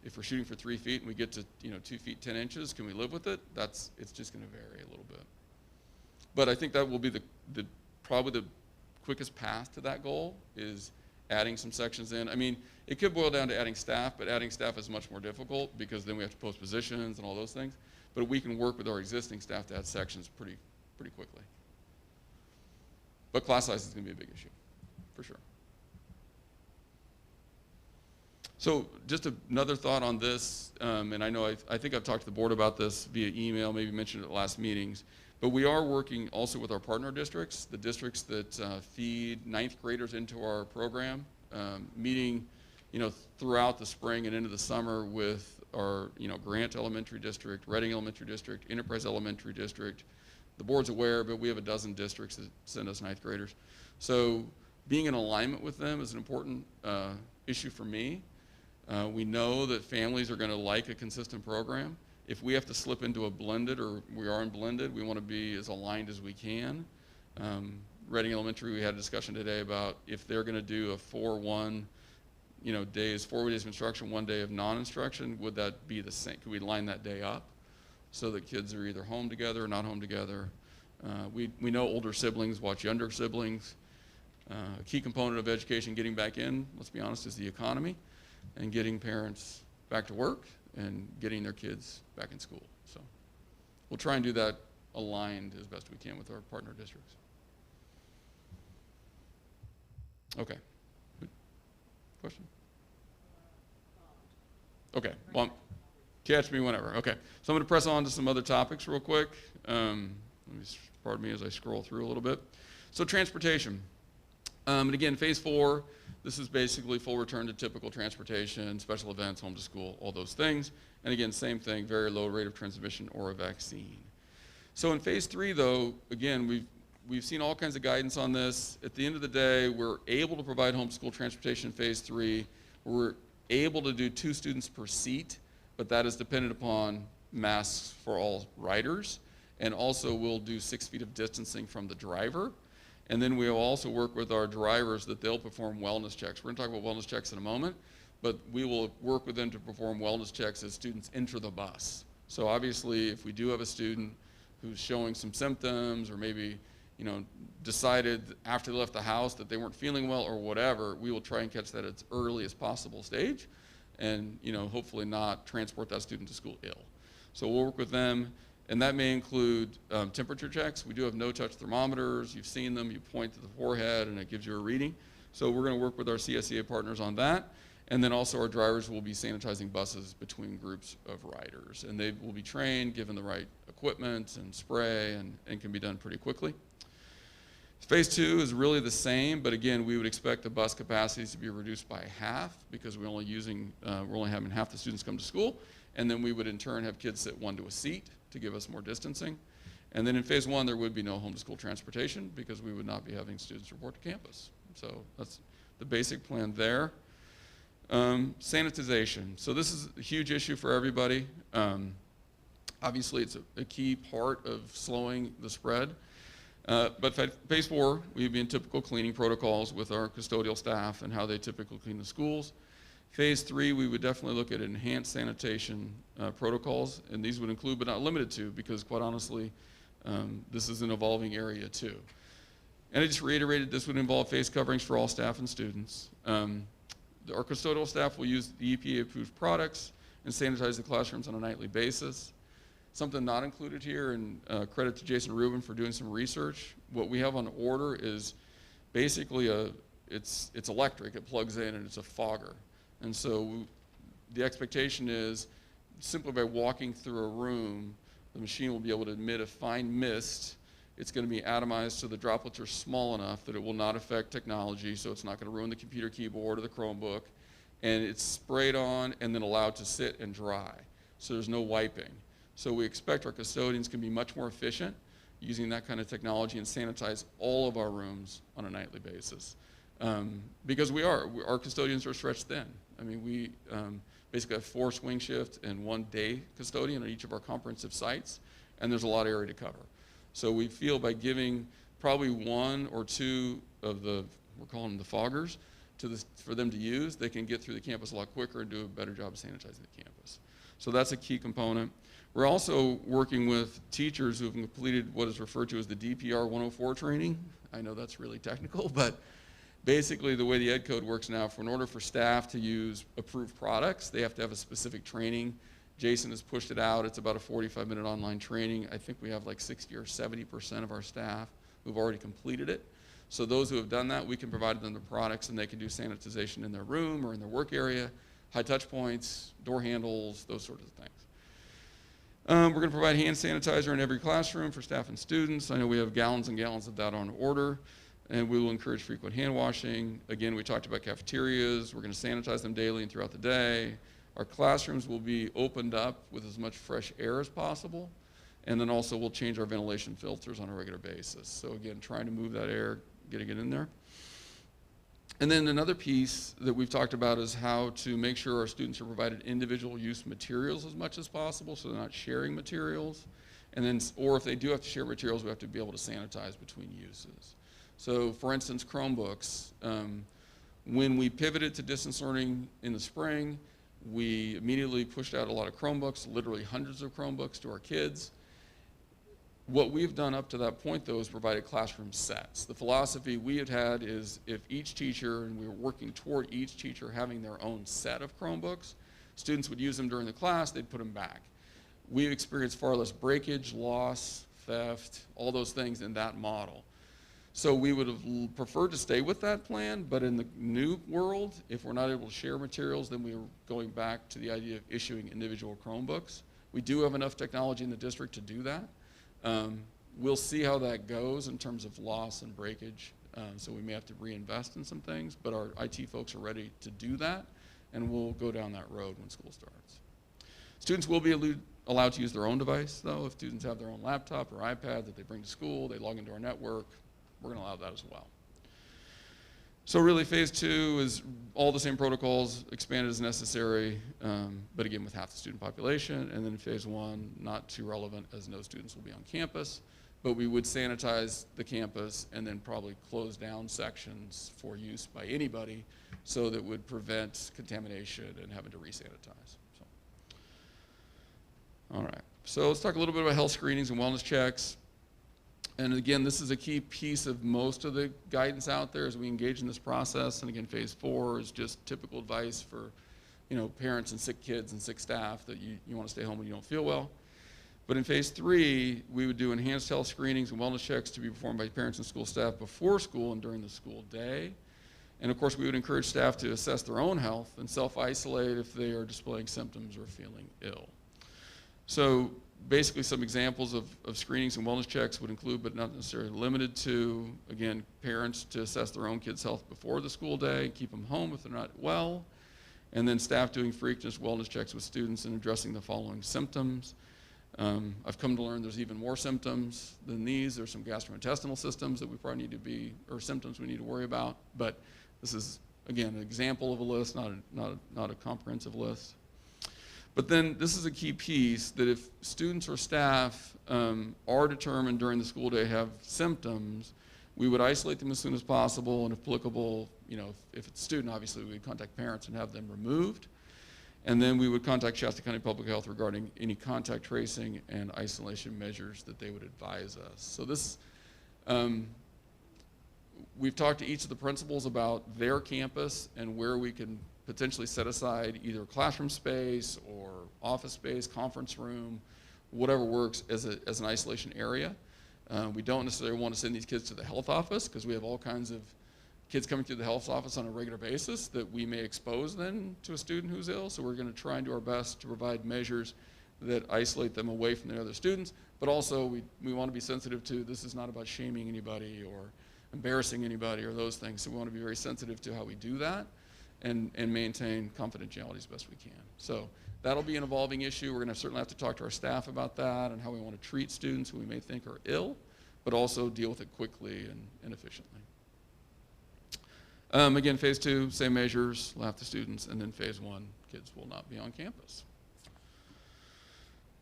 If we're shooting for 3 feet and we get to 2 feet 10 inches, can we live with it? It's just gonna vary a little bit. But I think that will be probably the quickest path to that goal is adding some sections in. I mean, it could boil down to adding staff, but adding staff is much more difficult because then we have to post positions and all those things. But we can work with our existing staff to add sections pretty quickly. But class size is going to be a big issue, for sure. So just another thought on this, and I know I think I've talked to the board about this via email, maybe mentioned it at last meetings, but we are working also with our partner districts, the districts that feed 9th graders into our program, meeting throughout the spring and into the summer with our Grant Elementary District, Reading Elementary District, Enterprise Elementary District. The board's aware, but we have a dozen districts that send us 9th graders. So being in alignment with them is an important issue for me. We know that families are going to like a consistent program. If we have to slip into a blended, or we are in blended, we want to be as aligned as we can. Reading Elementary, we had a discussion today about if they're going to do a 4-1, 4 days of instruction, 1 day of non-instruction, would that be the same? Could we line that day up so that kids are either home together or not home together? We know older siblings watch younger siblings. A key component of education getting back in, let's be honest, is the economy. and getting parents back to work and getting their kids back in school. So we'll try and do that aligned as best we can with our partner districts. Okay. Question? Okay. Well, catch me whenever. Okay. So I'm going to press on to some other topics real quick. Pardon me as I scroll through a little bit. So transportation. And again, phase 4, this is basically full return to typical transportation, special events, home to school, all those things. And again, same thing, very low rate of transmission or a vaccine. So in phase 3, though, again, we've seen all kinds of guidance on this. At the end of the day, we're able to provide homeschool transportation in phase 3. We're able to do 2 students per seat, but that is dependent upon masks for all riders. And also we'll do 6 feet of distancing from the driver. And then we'll also work with our drivers that they'll perform wellness checks. We're going to talk about wellness checks in a moment, but we will work with them to perform wellness checks as students enter the bus. So obviously, if we do have a student who's showing some symptoms or maybe, you know, decided after they left the house that they weren't feeling well or whatever, we will try and catch that at its early as possible stage and, you know, hopefully not transport that student to school ill. So we'll work with them. And that may include temperature checks. We do have no-touch thermometers. You've seen them. You point to the forehead, and it gives you a reading. So we're going to work with our CSEA partners on that. And then also our drivers will be sanitizing buses between groups of riders. And they will be trained, given the right equipment and spray, and can be done pretty quickly. Phase 2 is really the same, but again, we would expect the bus capacities to be reduced by half because we're only having half the students come to school. And then we would in turn have kids sit 1 to a seat to give us more distancing. And then in phase 1, there would be no home to school transportation because we would not be having students report to campus. So that's the basic plan there. Sanitization. So this is a huge issue for everybody. Obviously, it's a key part of slowing the spread. But phase 4, we'd be in typical cleaning protocols with our custodial staff and how they typically clean the schools. Phase 3, we would definitely look at enhanced sanitation protocols, and these would include but not limited to, because quite honestly, this is an evolving area too. And I just reiterated this would involve face coverings for all staff and students. Our custodial staff will use the EPA-approved products and sanitize the classrooms on a nightly basis. Something not included here, and credit to Jason Rubin for doing some research. What we have on order is basically it's electric, it plugs in, and it's a fogger. And so the expectation is simply by walking through a room, the machine will be able to emit a fine mist. It's going to be atomized so the droplets are small enough that it will not affect technology, so it's not going to ruin the computer keyboard or the Chromebook. And it's sprayed on and then allowed to sit and dry. So there's no wiping. So we expect our custodians can be much more efficient using that kind of technology and sanitize all of our rooms on a nightly basis. Because our custodians are stretched thin. I mean, we basically have 4 swing shift and 1 day custodian at each of our comprehensive sites, and there's a lot of area to cover. So we feel by giving probably 1 or 2 of we're calling them the foggers, for them to use, they can get through the campus a lot quicker and do a better job of sanitizing the campus. So that's a key component. We're also working with teachers who have completed what is referred to as the DPR 104 training. I know that's really technical, but basically the way the ed code works now, in order for staff to use approved products, they have to have a specific training. Jason has pushed it out. It's about a 45-minute online training. I think we have like 60 or 70% of our staff who've already completed it. So those who have done that, we can provide them the products and they can do sanitization in their room or in their work area, high touch points, door handles, those sorts of things. We're going to provide hand sanitizer in every classroom for staff and students. I know we have gallons and gallons of that on order. And we will encourage frequent hand washing. Again, we talked about cafeterias. We're going to sanitize them daily and throughout the day. Our classrooms will be opened up with as much fresh air as possible. And then also we'll change our ventilation filters on a regular basis. So again, trying to move that air, getting it in there. And then another piece that we've talked about is how to make sure our students are provided individual use materials as much as possible so they're not sharing materials. And then, or if they do have to share materials, we have to be able to sanitize between uses. So for instance, Chromebooks. When we pivoted to distance learning in the spring, we immediately pushed out a lot of Chromebooks, literally hundreds of Chromebooks to our kids. What we've done up to that point, though, is provided classroom sets. The philosophy we had had is if each teacher, and we were working toward each teacher having their own set of Chromebooks, students would use them during the class, they'd put them back. We've experienced far less breakage, loss, theft, all those things in that model. So we would have preferred to stay with that plan, but in the new world, if we're not able to share materials, then we are going back to the idea of issuing individual Chromebooks. We do have enough technology in the district to do that. We'll see how that goes in terms of loss and breakage. So we may have to reinvest in some things, but our IT folks are ready to do that, and we'll go down that road when school starts. Students will be allowed to use their own device, though. If students have their own laptop or iPad that they bring to school, they log into our network, we're going to allow that as well. So really, phase 2 is all the same protocols, expanded as necessary, but again with half the student population. And then phase 1, not too relevant, as no students will be on campus, but we would sanitize the campus and then probably close down sections for use by anybody, so that would prevent contamination and having to re-sanitize. So. All right, so let's talk a little bit about health screenings and wellness checks. And again, this is a key piece of most of the guidance out there as we engage in this process. And again, phase 4 is just typical advice for, parents and sick kids and sick staff that you want to stay home when you don't feel well. But in phase 3, we would do enhanced health screenings and wellness checks to be performed by parents and school staff before school and during the school day. And of course, we would encourage staff to assess their own health and self-isolate if they are displaying symptoms or feeling ill. So basically, some examples of screenings and wellness checks would include, but not necessarily limited to, again, parents to assess their own kids' health before the school day, keep them home if they're not well, and then staff doing frequent wellness checks with students and addressing the following symptoms. I've come to learn there's even more symptoms than these. There's some gastrointestinal systems that we probably need to be, or symptoms we need to worry about, but this is, again, an example of a list, not a comprehensive list. But then this is a key piece, that if students or staff are determined during the school day have symptoms, we would isolate them as soon as possible, and if applicable, if it's a student, obviously we would contact parents and have them removed. And then we would contact Shasta County Public Health regarding any contact tracing and isolation measures that they would advise us. So this, we've talked to each of the principals about their campus and where we can potentially set aside either classroom space or office space, conference room, whatever works as an isolation area. We don't necessarily want to send these kids to the health office, because we have all kinds of kids coming through the health office on a regular basis that we may expose then to a student who's ill. So we're going to try and do our best to provide measures that isolate them away from the other students. But also we want to be sensitive to, this is not about shaming anybody or embarrassing anybody or those things. So we want to be very sensitive to how we do that. And maintain confidentiality as best we can. So that'll be an evolving issue. We're going to certainly have to talk to our staff about that and how we want to treat students who we may think are ill, but also deal with it quickly and efficiently. Again, phase 2, same measures, half the students, and then phase 1, kids will not be on campus.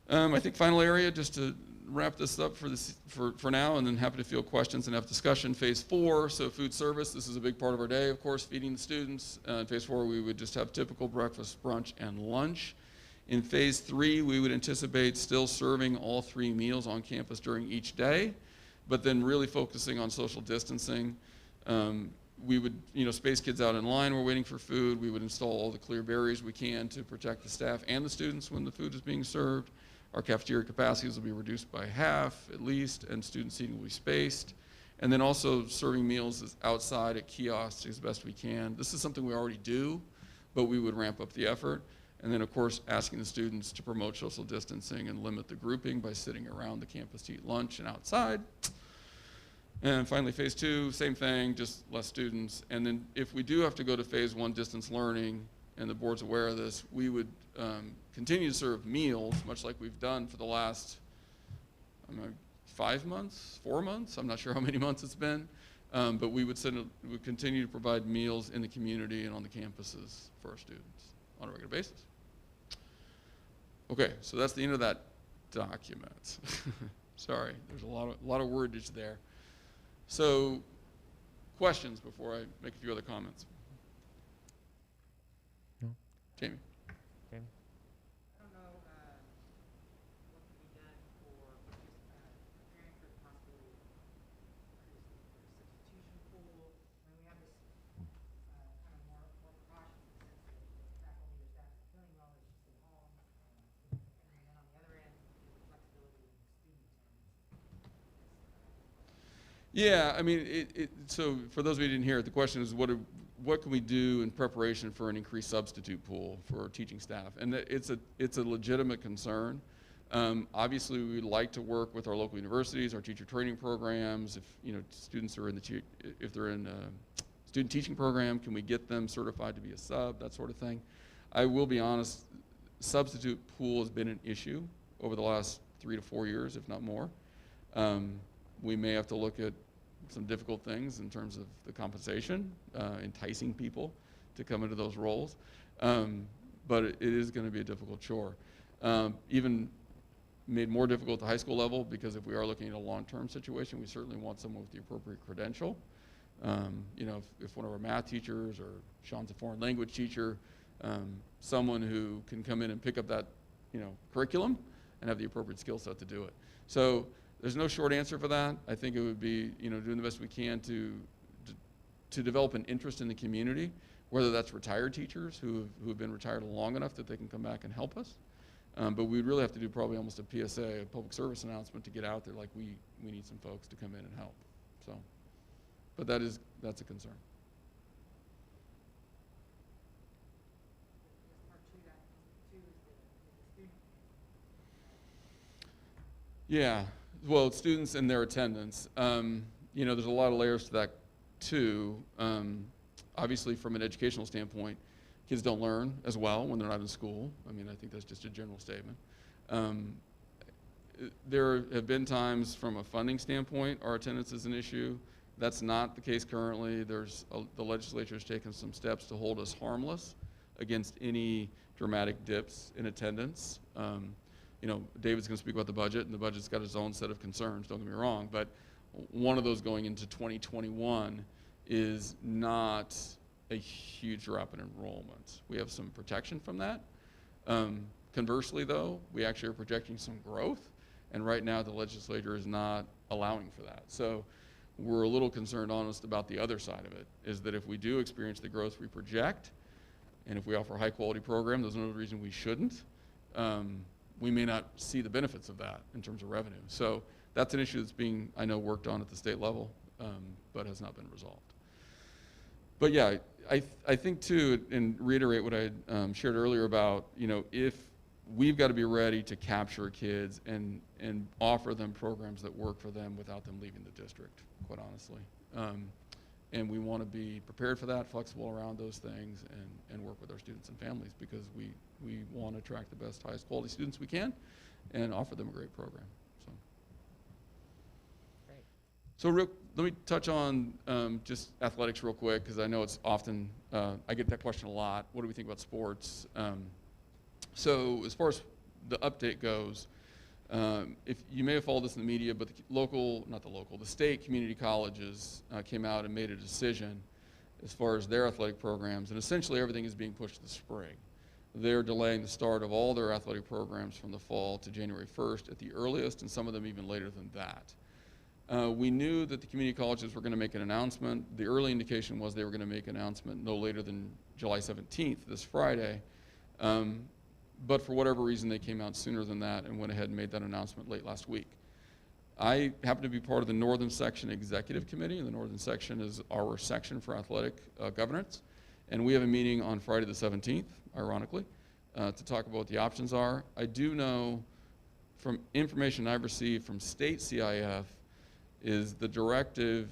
I think final area, just to wrap this up for now, and then happy to field questions and have discussion. Phase 4, so food service. This is a big part of our day, of course, feeding the students. In phase 4, we would just have typical breakfast, brunch, and lunch. In phase 3, we would anticipate still serving all 3 meals on campus during each day, but then really focusing on social distancing. We would, space kids out in line. We're waiting for food. We would install all the clear barriers we can to protect the staff and the students when the food is being served. Our cafeteria capacities will be reduced by half at least, and student seating will be spaced. And then also serving meals outside at kiosks as best we can. This is something we already do, but we would ramp up the effort. And then, of course, asking the students to promote social distancing and limit the grouping by sitting around the campus to eat lunch and outside. And finally, phase 2, same thing, just less students. And then if we do have to go to phase 1 distance learning, and the board's aware of this, we would continue to serve meals, much like we've done for the last 5 months, 4 months, I'm not sure how many months it's been, but we would continue to provide meals in the community and on the campuses for our students on a regular basis. Okay, so that's the end of that document. Sorry, there's a lot of wordage there. So, questions before I make a few other comments? No. Jamie. Jamie. I don't know what can be done for parents Yeah, I mean, so for those of you who didn't hear it, the question is what can we do in preparation for an increased substitute pool for teaching staff? And it's a legitimate concern. Obviously, we'd like to work with our local universities, our teacher training programs. If students are if they're in a student teaching program, can we get them certified to be a sub, that sort of thing. I will be honest, substitute pool has been an issue over the last 3 to 4 years, if not more. We may have to look at some difficult things in terms of the compensation, enticing people to come into those roles. But it is going to be a difficult chore. Even made more difficult at the high school level, because if we are looking at a long-term situation, we certainly want someone with the appropriate credential. If one of our math teachers, or Sean's a foreign language teacher, someone who can come in and pick up that curriculum and have the appropriate skill set to do it. So there's no short answer for that. I think it would be doing the best we can to develop an interest in the community, whether that's retired teachers who have been retired long enough that they can come back and help us. But we'd really have to do probably almost a PSA, a public service announcement, to get out there like we need some folks to come in and help. So, but that's a concern. Yeah, well, students and their attendance. There's a lot of layers to that too. Obviously, from an educational standpoint, kids don't learn as well when they're not in school. I mean, I think that's just a general statement. There have been times from a funding standpoint, our attendance is an issue. That's not the case currently. The legislature has taken some steps to hold us harmless against any dramatic dips in attendance. David's going to speak about the budget, and the budget's got its own set of concerns, don't get me wrong, but one of those going into 2021 is not a huge drop in enrollment. We have some protection from that. Conversely, though, we actually are projecting some growth, and right now the legislature is not allowing for that. So we're a little concerned, honest, about the other side of it, is that if we do experience the growth we project, and if we offer a high-quality program, there's no reason we shouldn't. We may not see the benefits of that in terms of revenue. So that's an issue that's being, I know, worked on at the state level, but has not been resolved. But yeah, I think too, and reiterate what I shared earlier about, if we've got to be ready to capture kids and offer them programs that work for them without them leaving the district, quite honestly. And we want to be prepared for that, flexible around those things, and work with our students and families, because we want to attract the best, highest quality students we can and offer them a great program. So, Great. So let me touch on just athletics real quick, because I know it's often, I get that question a lot. What do we think about sports? So as far as the update goes, if you may have followed this in the media, but the state community colleges came out and made a decision as far as their athletic programs, and essentially everything is being pushed to the spring. They're delaying the start of all their athletic programs from the fall to January 1st at the earliest, and some of them even later than that. We knew that the community colleges were going to make an announcement. The early indication was they were going to make an announcement no later than July 17th, this Friday. But for whatever reason, they came out sooner than that and went ahead and made that announcement late last week. I happen to be part of the Northern Section Executive Committee, and the Northern Section is our section for athletic governance. And we have a meeting on Friday the 17th, ironically, to talk about what the options are. I do know from information I've received from state CIF is the directive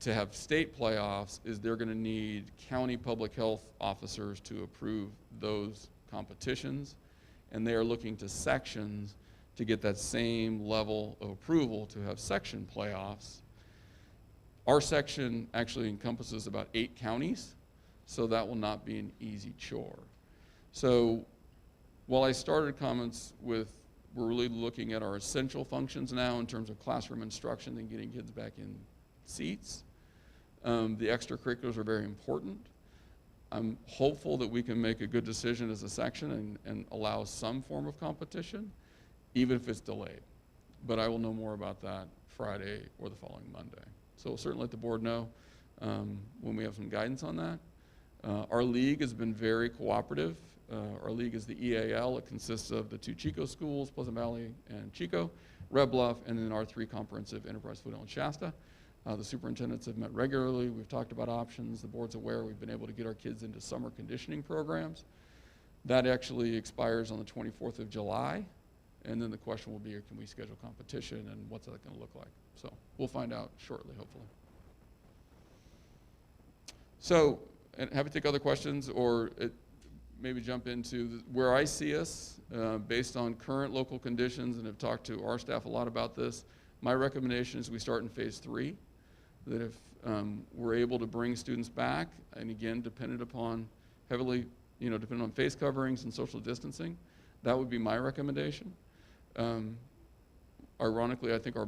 to have state playoffs is they're going to need county public health officers to approve those competitions, and they are looking to sections to get that same level of approval to have section playoffs. Our section actually encompasses about 8 counties, so that will not be an easy chore. So while I started comments with we're really looking at our essential functions now in terms of classroom instruction and getting kids back in seats, the extracurriculars are very important. I'm hopeful that we can make a good decision as a section and allow some form of competition, even if it's delayed. But I will know more about that Friday or the following Monday. So we'll certainly let the board know when we have some guidance on that. Our league has been very cooperative our league is the EAL. It consists of the 2 Chico schools, Pleasant Valley and Chico, Red Bluff, and then our 3 comprehensive enterprise Foothill and Shasta. The superintendents have met regularly. We've talked about options. The board's aware we've been able to get our kids into summer conditioning programs. That actually expires on the 24th of July. And then the question will be, can we schedule competition and what's that going to look like? So we'll find out shortly, hopefully. So, and happy to take other questions or maybe jump into where I see us based on current local conditions, and have talked to our staff a lot about this. My recommendation is we start in phase 3, that if we're able to bring students back, and again, dependent upon heavily, depending on face coverings and social distancing, that would be my recommendation. Ironically, I think our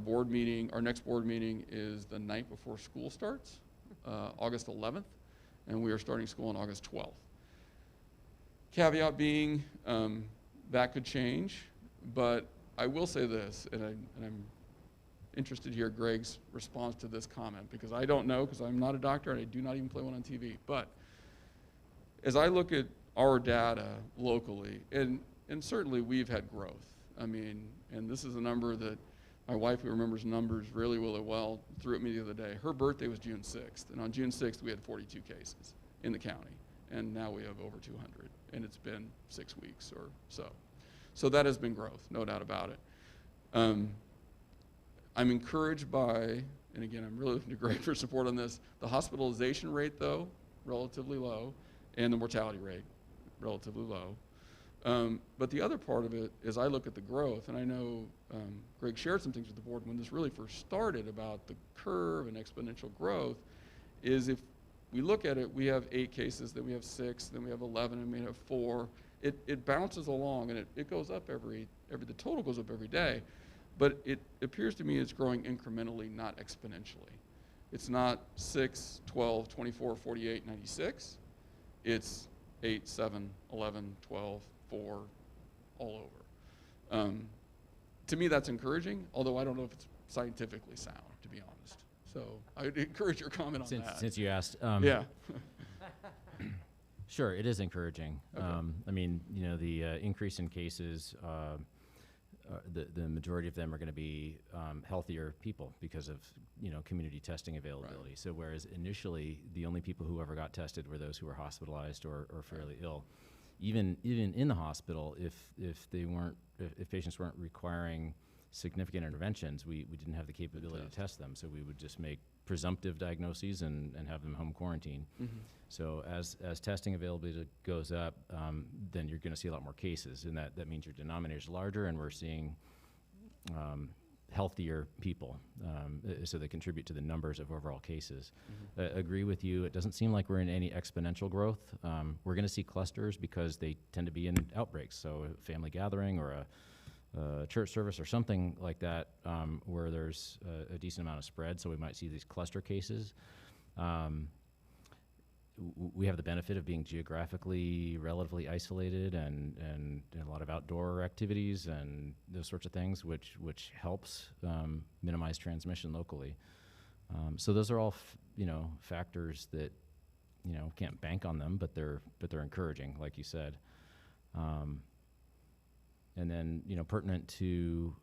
next board meeting is the night before school starts, August 11th, and we are starting school on August 12th. Caveat being, that could change, but I will say this, and I'm interested to hear Greg's response to this comment, because I don't know, because I'm not a doctor and I do not even play one on TV, but as I look at our data locally, and certainly we've had growth. I mean, and this is a number that my wife, who remembers numbers really, really well, threw at me the other day. Her birthday was June 6th, and on June 6th we had 42 cases in the county, and now we have over 200, and it's been 6 weeks or so. So that has been growth, no doubt about it. I'm encouraged by, and again, I'm really looking to Greg for support on this, the hospitalization rate, though, relatively low, and the mortality rate, relatively low. But the other part of it is I look at the growth, and I know Greg shared some things with the board when this really first started about the curve and exponential growth, is if we look at it, we have 8 cases, then we have 6, then we have 11, and we have 4. It bounces along, and it goes up the total goes up every day, but it appears to me it's growing incrementally, not exponentially. It's not 6, 12, 24, 48, 96. It's 8, 7, 11, 12, 4, all over. To me, that's encouraging, although I don't know if it's scientifically sound, to be honest. So I would encourage your comment on that. Since you asked. Yeah. Sure, it is encouraging. Okay. I mean, the increase in cases, the majority of them are going to be healthier people because of community testing availability. Right. So whereas initially the only people who ever got tested were those who were hospitalized or fairly ill, even in the hospital, if patients weren't requiring significant interventions, we didn't have the capability to test them. So we would just make presumptive diagnoses and have them home quarantine. Mm-hmm. So as testing availability goes up, then you're going to see a lot more cases, and that means your denominator is larger, and we're seeing healthier people, so they contribute to the numbers of overall cases. Mm-hmm. Agree with you. It doesn't seem like we're in any exponential growth. We're going to see clusters because they tend to be in outbreaks. So a family gathering or a church service or something like that, where there's a decent amount of spread, so we might see these cluster cases. We have the benefit of being geographically relatively isolated and a lot of outdoor activities and those sorts of things, which helps minimize transmission locally. So those are all factors that can't bank on them, but they're encouraging, like you said. And then, pertinent to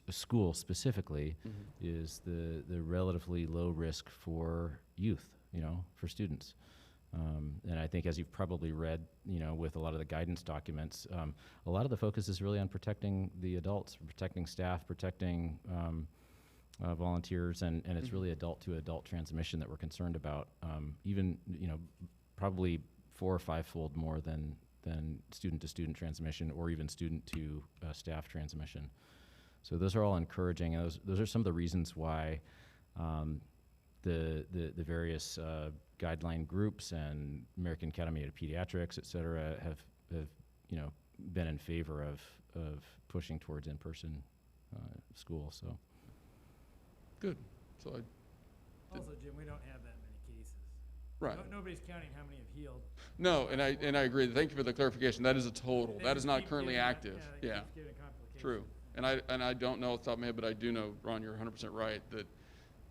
school specifically, mm-hmm. is the relatively low risk for youth, for students. And I think, as you've probably read, with a lot of the guidance documents, a lot of the focus is really on protecting the adults, protecting staff, protecting volunteers, and it's mm-hmm. really adult-to-adult transmission that we're concerned about, even, probably 4 or 5-fold more than student-to-student transmission, or even student-to-staff transmission. So those are all encouraging, and those are some of the reasons why the various guideline groups and American Academy of Pediatrics, et cetera, have been in favor of pushing towards in-person school. So good. So also, Jim, we don't have that many cases. Right. Nobody's counting how many have healed. No, and I agree. Thank you for the clarification. That is a total. That is not currently active. Yeah. True. And I don't know off the top of my head, but I do know, Ron, you're 100% right that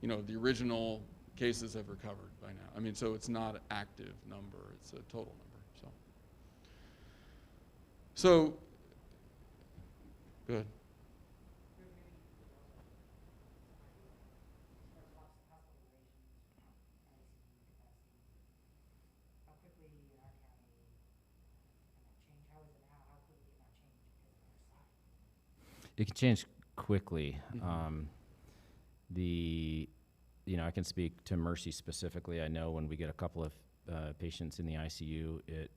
the original cases have recovered by now. I mean, so it's not an active number; it's a total number. So So, good. How quickly in our county can that change? How is it now? How quickly can that change because of our size? It can change quickly. Mhm. I can speak to Mercy specifically. I know when we get a couple of patients in the ICU, it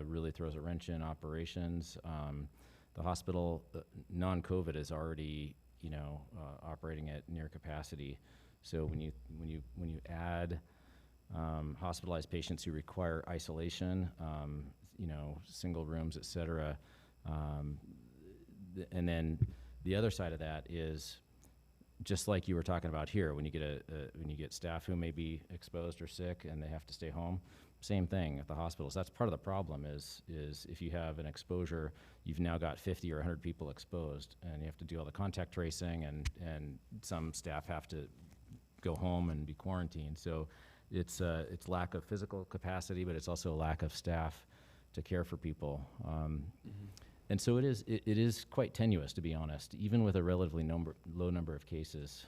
really throws a wrench in operations. The hospital, non-COVID, is already, operating at near capacity. So when you add hospitalized patients who require isolation, single rooms, et cetera, and then the other side of that is, just like you were talking about here, when you get staff who may be exposed or sick and they have to stay home, same thing at the hospitals. That's part of the problem is if you have an exposure, you've now got 50 or 100 people exposed, and you have to do all the contact tracing, and some staff have to go home and be quarantined. So it's lack of physical capacity, but it's also a lack of staff to care for people. And so it is quite tenuous, to be honest, even with a relatively low number of cases.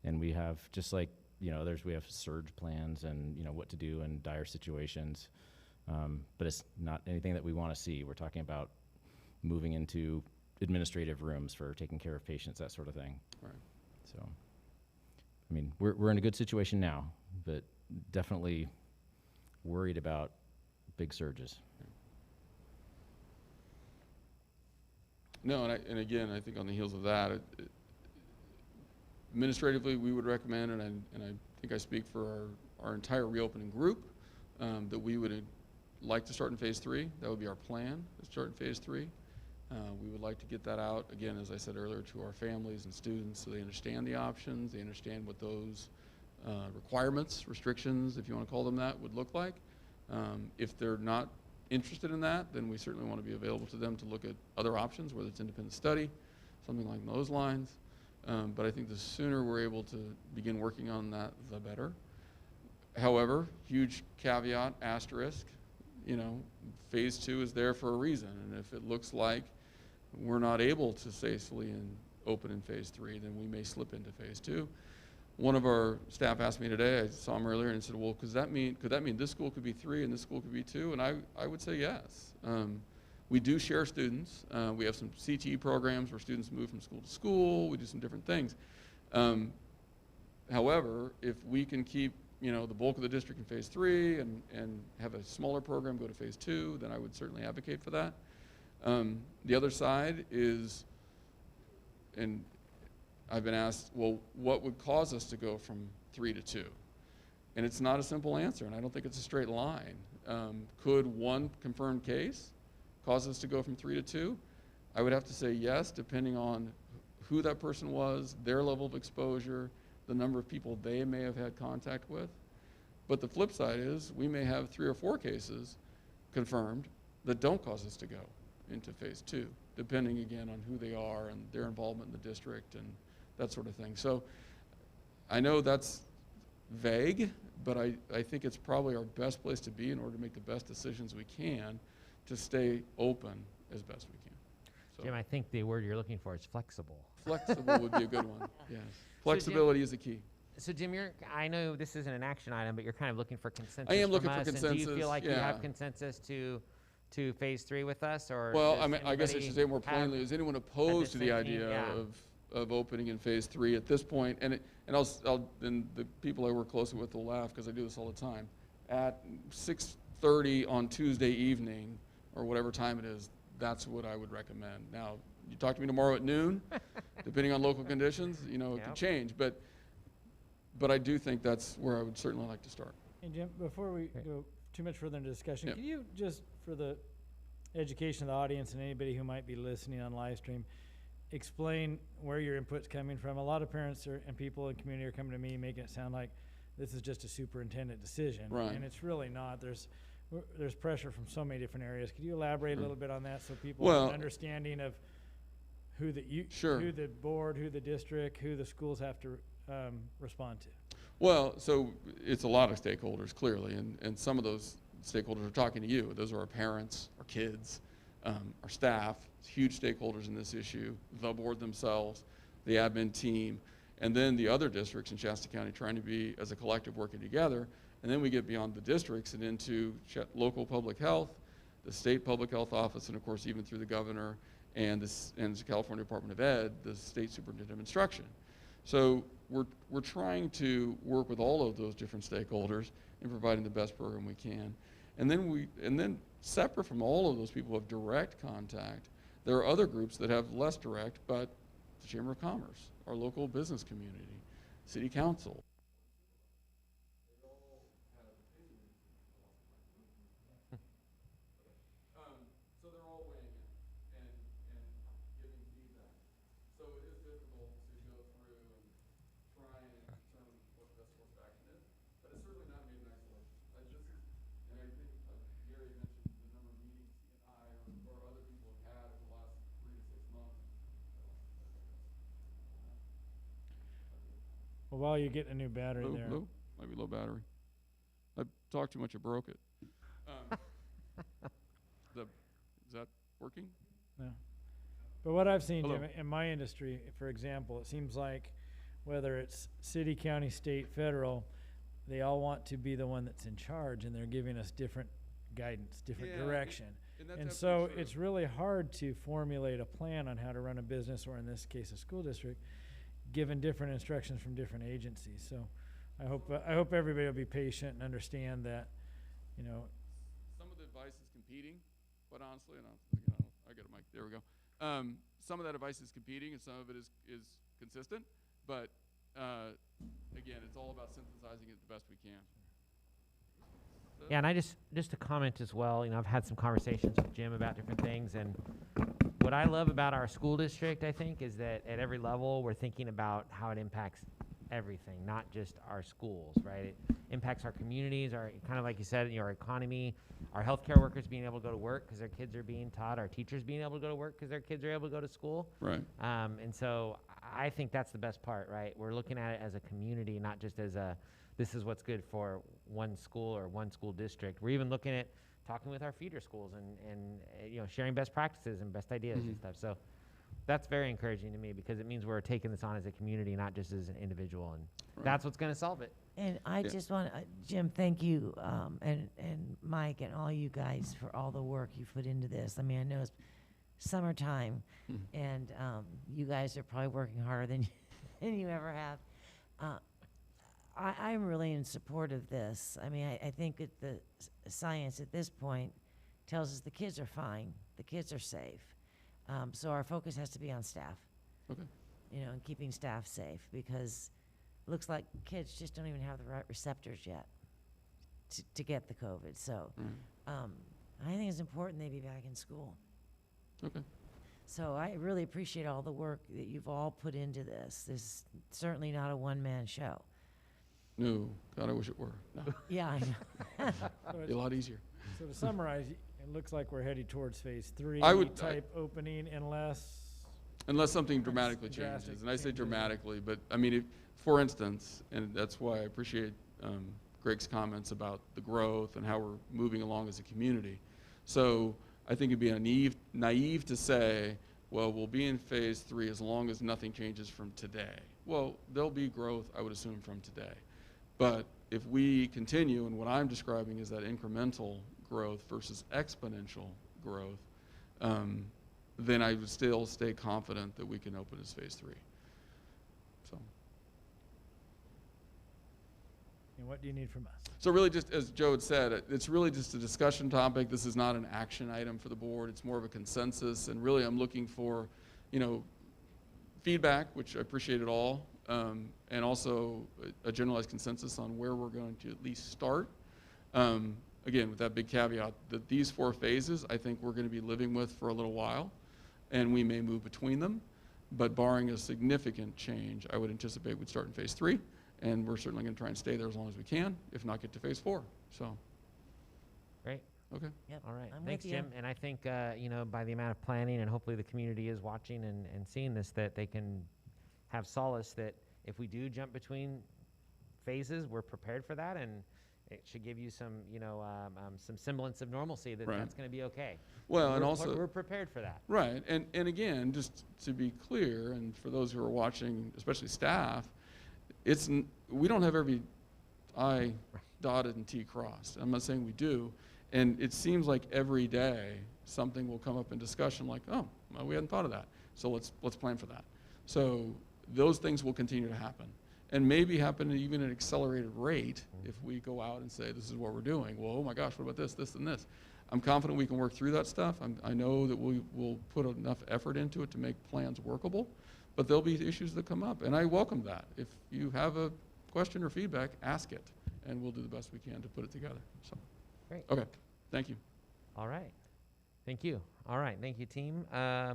And we have, just like others, we have surge plans and what to do in dire situations. But it's not anything that we want to see. We're talking about moving into administrative rooms for taking care of patients, that sort of thing. Right. So, I mean, we're in a good situation now, but definitely worried about big surges. No, and again, I think on the heels of that, administratively, we would recommend, and I think I speak for our entire reopening group, that we would like to start in phase 3. That would be our plan, to start in phase 3. We would like to get that out, again, as I said earlier, to our families and students so they understand the options, they understand what those requirements, restrictions, if you want to call them that, would look like. If they're not interested in that, then we certainly want to be available to them to look at other options, whether it's independent study, something like those lines. But I think the sooner we're able to begin working on that, the better. However, huge caveat, asterisk, phase 2 is there for a reason. And if it looks like we're not able to safely open in phase 3, then we may slip into phase 2. One of our staff asked me today, I saw him earlier, and said, well, could that mean this school could be 3 and this school could be 2? And I would say yes. We do share students. We have some CTE programs where students move from school to school. We do some different things. However, if we can keep the bulk of the district in phase 3 and have a smaller program go to phase 2, then I would certainly advocate for that. The other side is, and I've been asked, well, what would cause us to go from 3 to 2? And it's not a simple answer, and I don't think it's a straight line. Could one confirmed case cause us to go from 3 to 2? I would have to say yes, depending on who that person was, their level of exposure, the number of people they may have had contact with. But the flip side is we may have 3 or 4 cases confirmed that don't cause us to go into phase 2, depending again on who they are and their involvement in the district and that sort of thing. So I know that's vague, but I think it's probably our best place to be in order to make the best decisions we can to stay open as best we can. So Jim, I think the word you're looking for is flexible. flexible would be a good one, yes. Flexibility is a key. So Jim, I know this isn't an action item, but you're kind of looking for consensus. I am looking from for us, and consensus, do you feel like you yeah. have consensus to phase 3 with us, or? Well, does I guess I should say more anybody have- plainly, is anyone opposed to the same team? idea Yeah. of opening in phase 3 at this point? And the people I work closely with will laugh because I do this all the time. At 6:30 on Tuesday evening, or whatever time it is, that's what I would recommend. Now, you talk to me tomorrow at noon, depending on local conditions, it Yep. could change. But I do think that's where I would certainly like to start. And Jim, before we Okay. go too much further into discussion, Yep. can you just, for the education of the audience and anybody who might be listening on live stream, explain where your input's coming from? A lot of parents and people in the community are coming to me making it sound like this is just a superintendent decision. Right. And it's really not. There's pressure from so many different areas. Could you elaborate a little bit on that so people have Well- an understanding of Sure. who the board, who the district, who the schools have to respond to? Well, so it's a lot of stakeholders, clearly, and some of those stakeholders are talking to you. Those are our parents, our kids. our staff, huge stakeholders in this issue, the board themselves, the admin team, and then the other districts in Shasta County trying to be, as a collective, working together. And then we get beyond the districts and into local public health, the state public health office, and of course even through the governor and the California Department of Ed, the state superintendent of instruction. So we're trying to work with all of those different stakeholders in providing the best program we can. And then separate from all of those people who have direct contact, there are other groups that have less direct, but the Chamber of Commerce, our local business community, City Council. So they're all weighing in and giving feedback. So it is difficult to go through and try and determine what the best course of action is, but it's certainly not made in isolation. And I think Gary mentioned the number of meetings he and I or other people have had over the last 3 to 6 months. Well, while you're getting a new battery there. Low? Might be low battery. I talked too much, I broke it. Is that working? No. But what I've seen, Hello. Jim, in my industry, for example, it seems like whether it's city, county, state, federal, they all want to be the one that's in charge, and they're giving us different guidance, different direction. And that's so absolutely true. it's really hard to formulate a plan on how to run a business, or in this case, a school district, given different instructions from different agencies. So I hope everybody will be patient and understand that, you know. Some of the advice is competing, but honestly, I got a mic. There we go. Some of that advice is competing, and some of it is consistent. But again, it's all about synthesizing it the best we can. Yeah, and I just to comment as well, you know, I've had some conversations with Jim about different things, and what I love about our school district, I think, is that at every level we're thinking about how it impacts everything, not just our schools, right? It impacts our communities, our, kind of like you said, you know, our economy, our healthcare workers being able to go to work because their kids are being taught, our teachers being able to go to work because their kids are able to go to school. Right. And so I think that's the best part, right? We're looking at it as a community, not just as this is what's good for one school or one school district. We're even looking at talking with our feeder schools and you know, sharing best practices and best ideas and stuff. So that's very encouraging to me because it means we're taking this on as a community, not just as an individual, and that's what's going to solve it. And I just want to, Jim, thank you, and Mike and all you guys for all the work you've put into this. I mean, I know it's summertime, and you guys are probably working harder than you ever have. I'm really in support of this. I mean, I think that the science at this point tells us the kids are fine, the kids are safe. So our focus has to be on staff. Okay. You know, and keeping staff safe, because it looks like kids just don't even have the right receptors yet to get the COVID. So I think it's important they be back in school. Okay. So I really appreciate all the work that you've all put into this. This is certainly not a one-man show. No, God, I wish it were. No. Yeah, I know. Be a lot easier. So to summarize, it looks like we're headed towards phase 3 type opening Unless something dramatically changes, and I say dramatically, but I mean, for instance, and that's why I appreciate Greg's comments about the growth and how we're moving along as a community. So I think it'd be naive to say, well, we'll be in phase 3 as long as nothing changes from today. Well, there'll be growth, I would assume, from today. But if we continue, and what I'm describing is that incremental growth versus exponential growth, then I would still stay confident that we can open as phase 3. So. And what do you need from us? So really, just as Joe had said, it's really just a discussion topic. This is not an action item for the board. It's more of a consensus, and really I'm looking for, you know, feedback, which I appreciate it all, and also a generalized consensus on where we're going to at least start. Again, with that big caveat that these 4 phases, I think we're going to be living with for a little while, and we may move between them, but barring a significant change, I would anticipate we'd start in phase 3, and we're certainly going to try and stay there as long as we can, if not get to phase 4. So. Great. Okay. Yep, All right. I'm Thanks, with you. Jim. And I think, you know, by the amount of planning, and hopefully the community is watching and seeing this, that they can have solace that if we do jump between phases, we're prepared for that. And It should give you some, some semblance of normalcy that Right. that's going to be okay. Well, and We're- also, we're prepared for that. right, and again, just to be clear, and for those who are watching, especially staff, we don't have every I dotted and T crossed. I'm not saying we do, and it seems like every day something will come up in discussion like, oh, well, we hadn't thought of that, so let's plan for that. So those things will continue to happen, and maybe happen at even an accelerated rate if we go out and say, this is what we're doing. Well, oh my gosh, what about this, and this? I'm confident we can work through that stuff. I know that we will put enough effort into it to make plans workable, but there'll be issues that come up, and I welcome that. If you have a question or feedback, ask it, and we'll do the best we can to put it together. So, Great. okay, thank you. All right. Thank you. All right. Thank you, team. We're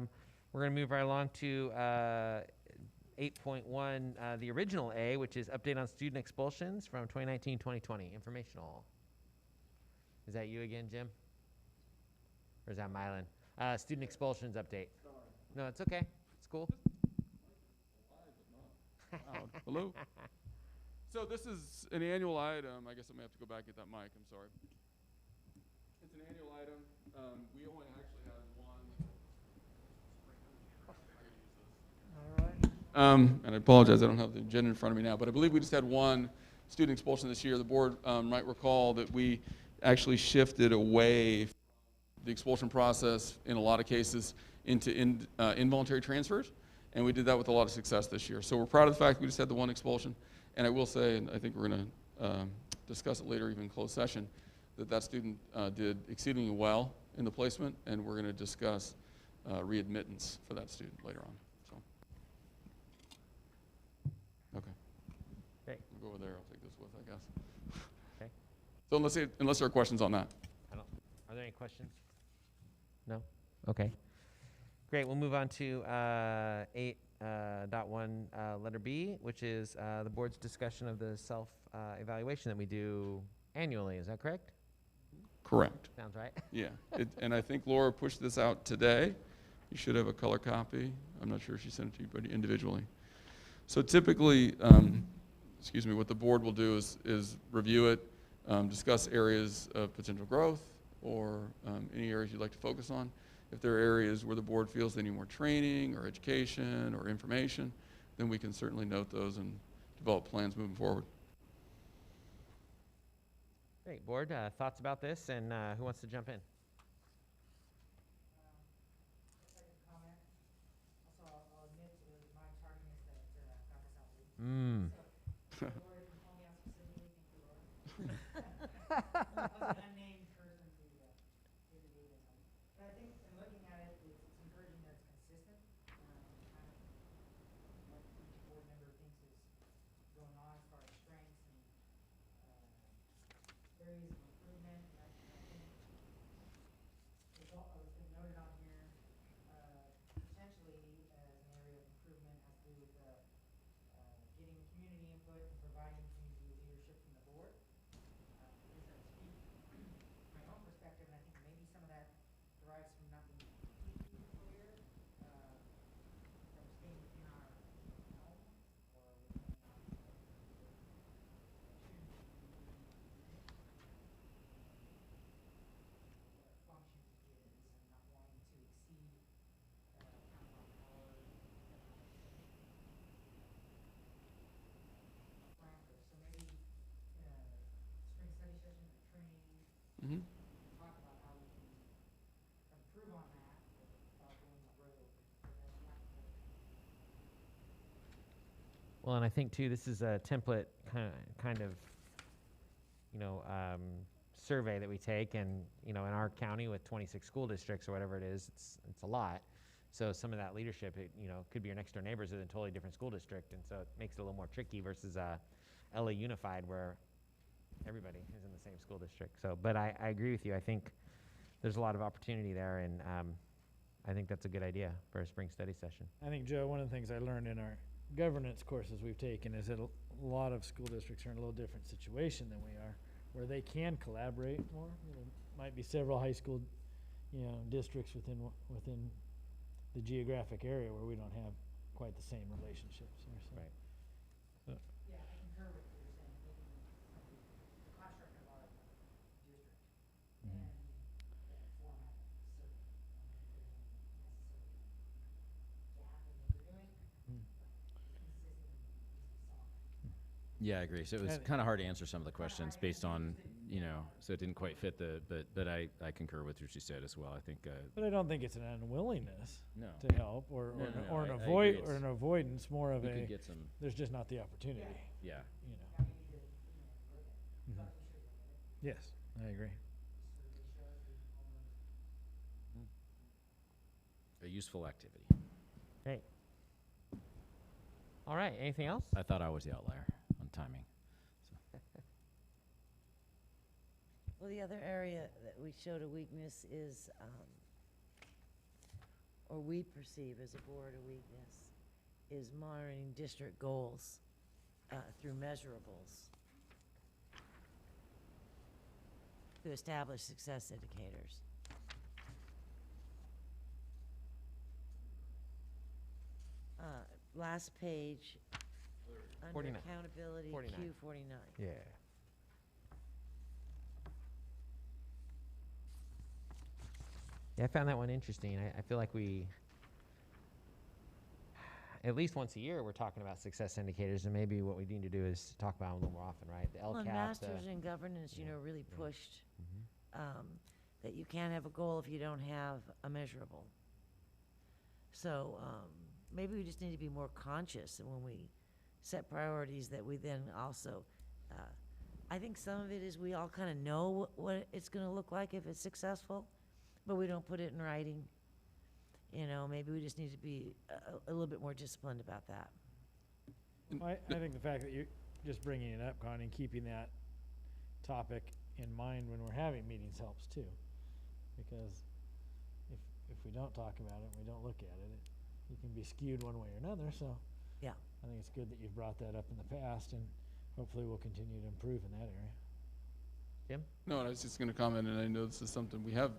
going to move right along to 8.1, the original A, which is update on student expulsions from 2019-2020, informational. Is that you again, Jim? Or is that Mylan? Student expulsions update. No, it's okay. It's cool. Loud. Hello? So this is an annual item. I guess I may have to go back and get that mic. I'm sorry. It's an annual item. We only actually have one. And I apologize, I don't have the agenda in front of me now, but I believe we just had one student expulsion this year. The board might recall that we actually shifted away from the expulsion process in a lot of cases into involuntary transfers, and we did that with a lot of success this year. So we're proud of the fact we just had the one expulsion, and I will say, and I think we're going to discuss it later, even in closed session, that student did exceedingly well in the placement, and we're going to discuss readmittance for that student later on. So, okay. Great. We'll go over there. I'll take this with, I guess. Okay. So unless there are questions on that. Are there any questions? No? Okay. Great. We'll move on to 8.1, letter B, which is the board's discussion of the self-evaluation that we do annually. Is that correct? Correct. Sounds right. Yeah. And I think Laura pushed this out today. You should have a color copy. I'm not sure if she sent it to you, but individually. So typically, what the board will do is review it, discuss areas of potential growth or any areas you'd like to focus on. If there are areas where the board feels they need more training or education or information, then we can certainly note those and develop plans moving forward. Great. Board, thoughts about this, and who wants to jump in? If I could comment. Also, I'll admit it was my tardiness that got this out late. So, Laura, if you call me out specifically, thank you, Laura. I was an unnamed person to give the data. But I think in looking at it, it's encouraging that it's consistent. Kind of what each board member thinks is going on as far as strengths and areas of improvement. And I think it's all it's been noted on here, potentially as an area of improvement has to do with getting community input and providing community leadership from the board. Because I speak my own perspective, and I think maybe some of that derives from not being completely clear, from staying within our home or within our what functions it is, and not wanting to exceed council power parameters. So maybe in a spring study session or training, Mm-hmm. talk about how we can improve on that without going the road. So that's not Well, and I think too, this is a template kind of, survey that we take, and in our county with 26 school districts or whatever it is, it's a lot. So some of that leadership, could be your next door neighbors in a totally different school district, and so it makes it a little more tricky versus LA Unified, where everybody is in the same school district. So, but I agree with you. I think there's a lot of opportunity there, and I think that's a good idea for a spring study session. I think, Joe, one of the things I learned in our governance courses we've taken is that a lot of school districts are in a little different situation than we are, where they can collaborate more. Might be several high school, districts within the geographic area where we don't have quite the same relationships there. So. Right. Yeah, I concur with what you're saying. Maybe the construct of Yeah, I agree. So it was And- kind of hard to answer some of the questions based on, so it didn't quite fit but I concur with what you said as well. I think, But I don't think it's an unwillingness no, to help or, No, or, no, no, or an I avoid agree. or an avoidance, more of we a could get some, there's just not the opportunity. yeah. You know. Mhm. Yes, I agree. A useful activity. Great. All right, anything else? I thought I was the outlier on timing. Well, the other area that we showed a weakness is, or we perceive as a board a weakness, is monitoring district goals through measurables to establish success indicators. Last page, under 49. accountability, 49. Q49. Yeah. Yeah, I found that one interesting. I feel like we, at least once a year, we're talking about success indicators, and maybe what we need to do is talk about them a little more often, right? The Well, and LCAP, Masters in Governance, really pushed that you can't have a goal if you don't have a measurable. So maybe we just need to be more conscious and when we set priorities that we then also, I think some of it is we all kind of know what it's going to look like if it's successful, but we don't put it in writing. Maybe we just need to be a little bit more disciplined about that. I think the fact that you're just bringing it up, Connie, and keeping that topic in mind when we're having meetings helps too. Because if we don't talk about it, we don't look at it, you can be skewed one way or another. So Yeah. I think it's good that you've brought that up in the past, and hopefully we'll continue to improve in that area. Jim? No, I was just going to comment, and I know this is something we have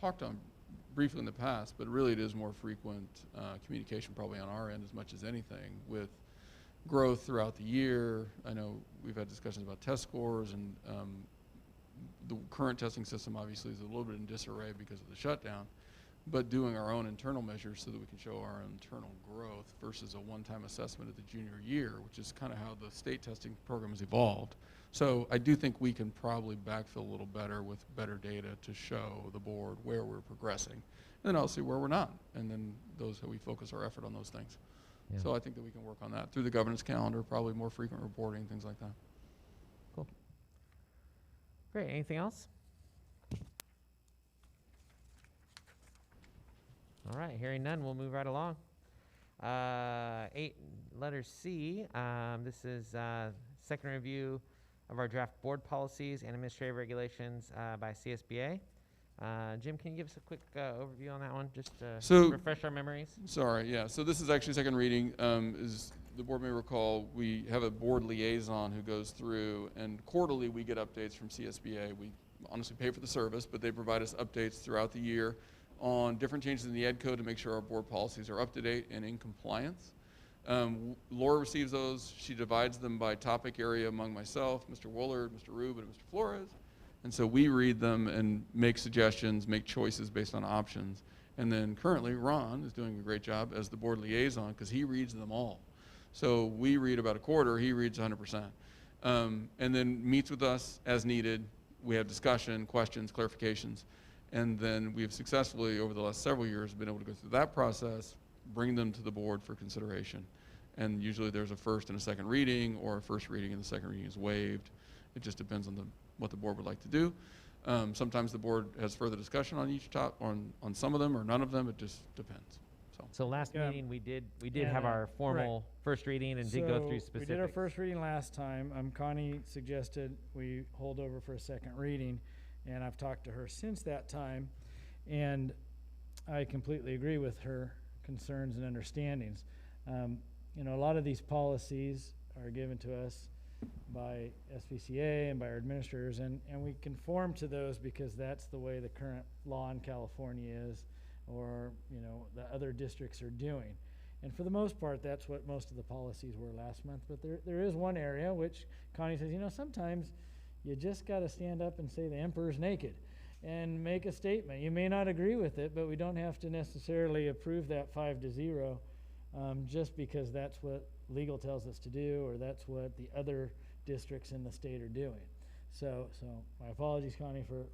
talked on briefly in the past, but really it is more frequent communication probably on our end as much as anything with growth throughout the year. I know we've had discussions about test scores, and the current testing system obviously is a little bit in disarray because of the shutdown, but doing our own internal measures so that we can show our internal growth versus a one-time assessment at the junior year, which is kind of how the state testing program has evolved. So I do think we can probably backfill a little better with better data to show the board where we're progressing, and then also where we're not, and then how we focus our effort on those things. Yeah. So I think that we can work on that through the governance calendar, probably more frequent reporting, things like that. Cool. Great. Anything else? All right. Hearing none, we'll move right along. 8, letter C. This is second review of our draft board policies and administrative regulations by CSBA. Jim, can you give us a quick overview on that one, just to So- refresh our memories? Sorry, yeah. So this is actually second reading. As the board may recall, we have a board liaison who goes through, and quarterly we get updates from CSBA. We honestly pay for the service, but they provide us updates throughout the year on different changes in the ed code to make sure our board policies are up to date and in compliance. Laura receives those. She divides them by topic area among myself, Mr. Woolard, Mr. Rube, and Mr. Flores. And so we read them and make suggestions, make choices based on options. And then currently Ron is doing a great job as the board liaison because he reads them all. So we read about a quarter, he reads 100%. And then meets with us as needed. We have discussion, questions, clarifications. And then we've successfully, over the last several years, been able to go through that process, bring them to the board for consideration. And usually there's a first and a second reading, or a first reading and the second reading is waived. It just depends on what the board would like to do. Sometimes the board has further discussion on each on some of them or none of them. It just depends. So last Yeah. meeting we did And, have our formal first reading and did go through So specifics. we did our first reading last time. Connie suggested we hold over for a second reading, and I've talked to her since that time, and I completely agree with her concerns and understandings. A lot of these policies are given to us by SVCA and by our administrators, and we conform to those because that's the way the current law in California is, or the other districts are doing. And for the most part, that's what most of the policies were last month. But there is one area which Connie says, sometimes you just got to stand up and say the emperor's naked and make a statement. You may not agree with it, but we don't have to necessarily approve that 5-0 just because that's what legal tells us to do, or that's what the other districts in the state are doing. So my apologies, Connie, for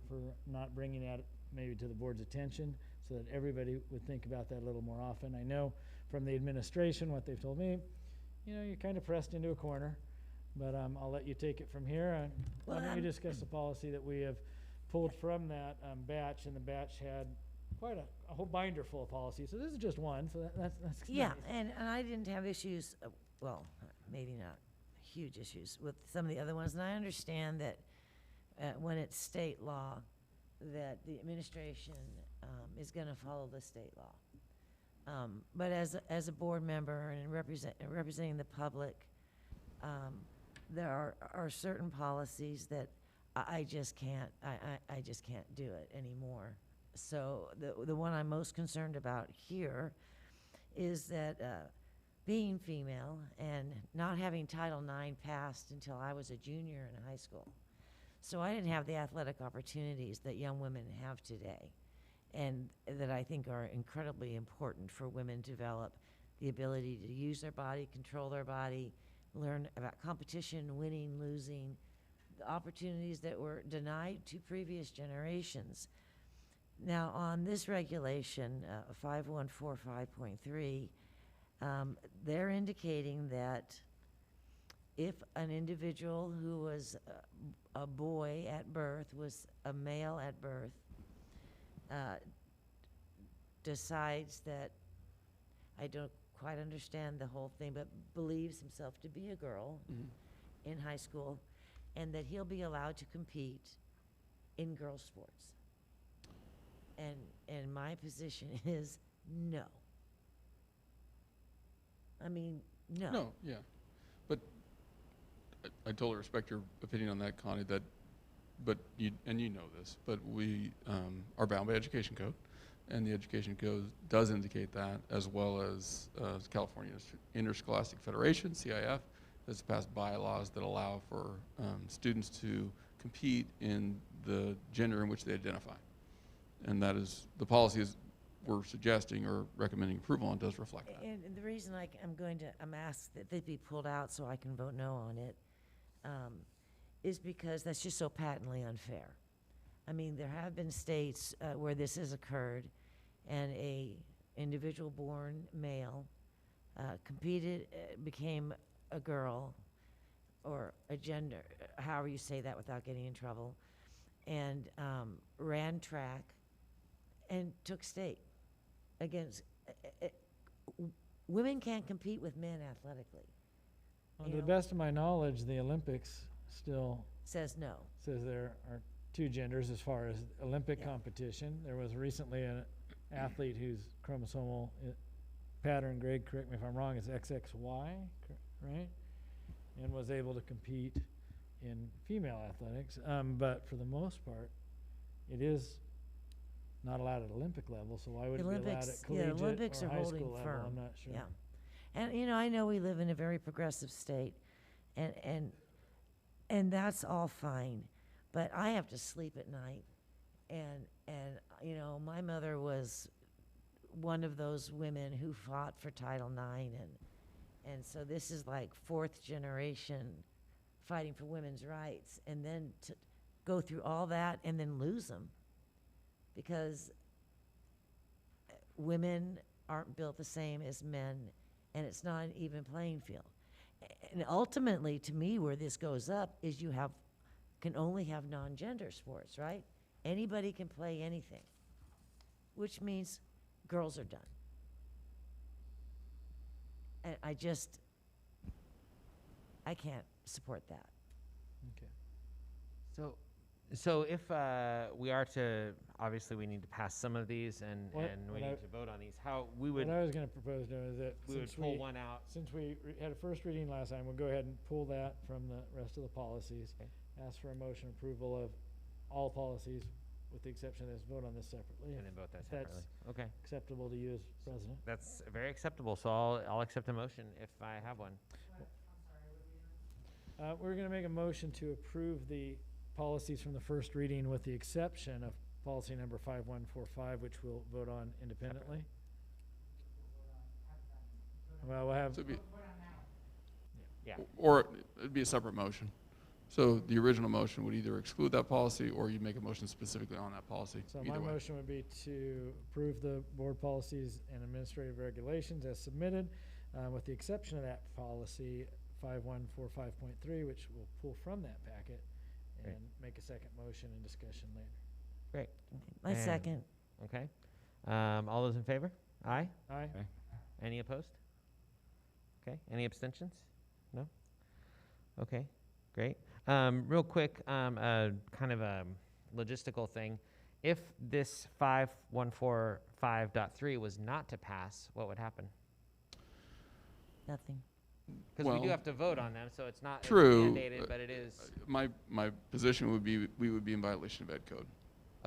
not bringing that maybe to the board's attention so that everybody would think about that a little more often. I know from the administration, what they've told me, you know, you're kind of pressed into a corner, but I'll let you take it from here. Why don't we discuss the policy that we have pulled from that batch, and the batch had quite a whole binder full of policies. So this is just one, so that's Yeah, nice. and I didn't have issues, well, maybe not huge issues with some of the other ones. And I understand that when it's state law, that the administration is going to follow the state law. But as a board member and representing the public, there are certain policies that I just can't do it anymore. So the one I'm most concerned about here is that being female and not having Title IX passed until I was a junior in high school. So I didn't have the athletic opportunities that young women have today, and that I think are incredibly important for women to develop the ability to use their body, control their body, learn about competition, winning, losing, the opportunities that were denied to previous generations. Now, on this regulation, 5145.3, they're indicating that if an individual who was a boy at birth, was a male at birth, decides that, I don't quite understand the whole thing, but believes himself to be a girl in high school, and that he'll be allowed to compete in girls' sports. And my position is no. I mean, no. No, yeah. But I totally respect your opinion on that, Connie, but you know this, but we are bound by education code, and the education code does indicate that, as well as California Interscholastic Federation, CIF, has passed bylaws that allow for students to compete in the gender in which they identify. And that is, the policies we're suggesting or recommending approval on does reflect that. And the reason I'm asked that they be pulled out so I can vote no on it, is because that's just so patently unfair. I mean, there have been states where this has occurred, and a individual born male competed, became a girl, or a gender, however you say that without getting in trouble, and ran track and took state against. Women can't compete with men athletically. To the best of my knowledge, the Olympics still Says no. says there are two genders as far as Olympic competition. There was recently an athlete whose chromosomal pattern, Greg, correct me if I'm wrong, is XXY, right? And was able to compete in female athletics. But for the most part, it is not allowed at Olympic level, so why would it be allowed at collegiate Olympics or are high holding school level? firm. I'm not sure. Yeah. And, I know we live in a very progressive state, and that's all fine, but I have to sleep at night, and my mother was one of those women who fought for Title IX, and so this is like fourth generation fighting for women's rights, and then to go through all that and then lose them, because women aren't built the same as men, and it's not an even playing field. And ultimately, to me, where this goes up is you can only have non-gender sports, right? Anybody can play anything, which means girls are done. And I can't support that. Okay. So if we are to, obviously we need to pass some of these, and we need to vote on these, how we would, What I was going to propose doing is that we would pull one out. since we had a first reading last time, we'll go ahead and pull that from the rest of the policies. Okay. Ask for a motion approval of all policies, with the exception of this, vote on this separately. And then vote that If that's separately. Okay, acceptable to you as president. that's very acceptable, so I'll accept a motion if I have one. We're going to make a motion to approve the policies from the first reading, with the exception of policy number 5145, which we'll vote on independently. Well, we'll have, So Yeah. Or it'd be a separate motion. So the original motion would either exclude that policy, or you'd make a motion specifically on that policy. So Either my way. motion would be to approve the board policies and administrative regulations as submitted, with the exception of that policy 5145.3, which we'll pull from that packet and Great. make a second motion and discussion later. Great. My And- second. Okay. All those in favor? Aye. Aye? Okay. Any opposed? Okay. Any abstentions? No? Okay. Great. Real quick, kind of a logistical thing. If this 5145.3 was not to pass, what would happen? Nothing. Because we do Well, have to vote on them, so it's not it's true, mandated, but it is. My position would be, we would be in violation of ed code,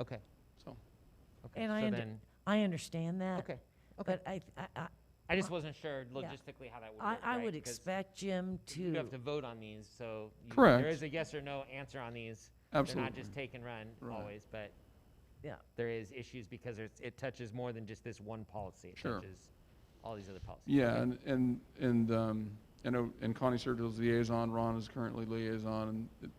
Okay. so. Okay. And so I then, understand that. okay. But I just wasn't sure Yeah. logistically how that would work. I right? would 'Cause expect Jim you to, have to vote on these, so there Correct. is a yes or no answer on these. Absolutely. They're not just take and run Right. always, but yeah. there is issues because it touches more than just this one policy. It Sure. touches all these other policies. Yeah, Okay. and Connie served as liaison, Ron is currently liaison, and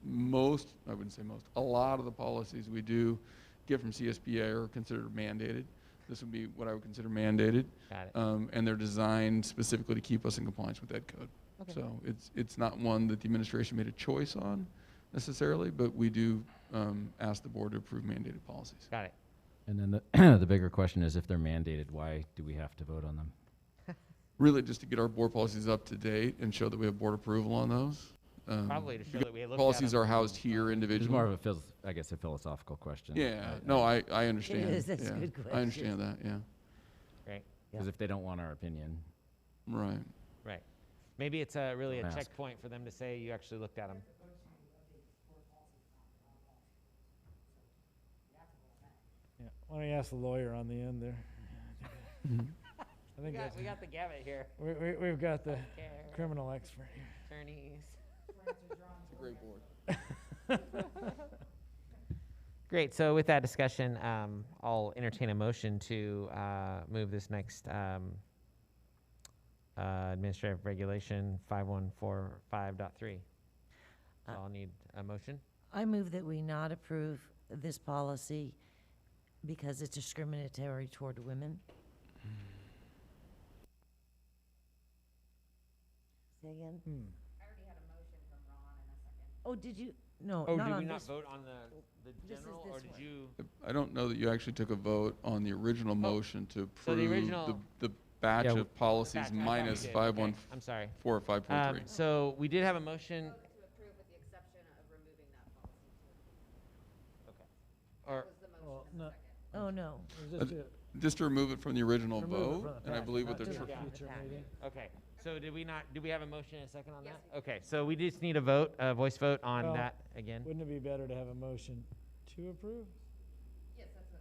most, I wouldn't say most, a lot of the policies we do get from CSBA are considered mandated. This would be what I would consider mandated. Got it. And they're designed specifically to keep us in compliance with ed code. Okay. So it's not one that the administration made a choice on necessarily, but we do ask the board to approve mandated policies. Got it. And then the, the bigger question is, if they're mandated, why do we have to vote on them? Really just to get our board policies up to date and show that we have board approval on those. Probably to show because that we looked at policies them. are housed here It's individually. more of a, I guess, a philosophical question. Yeah, no, I understand. is, that's a yeah. good I question. understand that, yeah, Great. Because if they don't want our opinion, right. Right. Maybe it's really a Don't ask. checkpoint for them to say you actually looked at them. Yeah. Why don't you ask the lawyer on the end there? I think that's, We got the gamut here. we've got the Care, criminal expert here. attorneys. It's a great board. Great. So with that discussion, I'll entertain a motion to move this next administrative regulation 5145.3. So I'll need a motion. I move that we not approve this policy because it's discriminatory toward women. Say again? Hmm. I already had a motion from Ron in a second. Oh, did you? No, Oh, not did we on not this. vote on the This is general, or this did one. you? I don't know that you actually took a vote on the original motion to Oh. So the approve original- the batch Yeah, of policies Batch, I thought we minus did. 514 Okay, I'm sorry. or 5.3. So we did have a motion, Vote to approve with the exception of removing that policy too. okay. Or, That was the Well, motion in the no. second. Oh, no. It was just a- Just to remove it from the original remove it vote, from the and I packet, believe not what they're just trying. for Yeah. future Packet. meeting. okay. So did we not, do we have a motion and a second on Yes, that? Okay, so we just need a vote, a voice vote on Well, that again? Wouldn't it be better to have a motion to approve? Yes, that's what.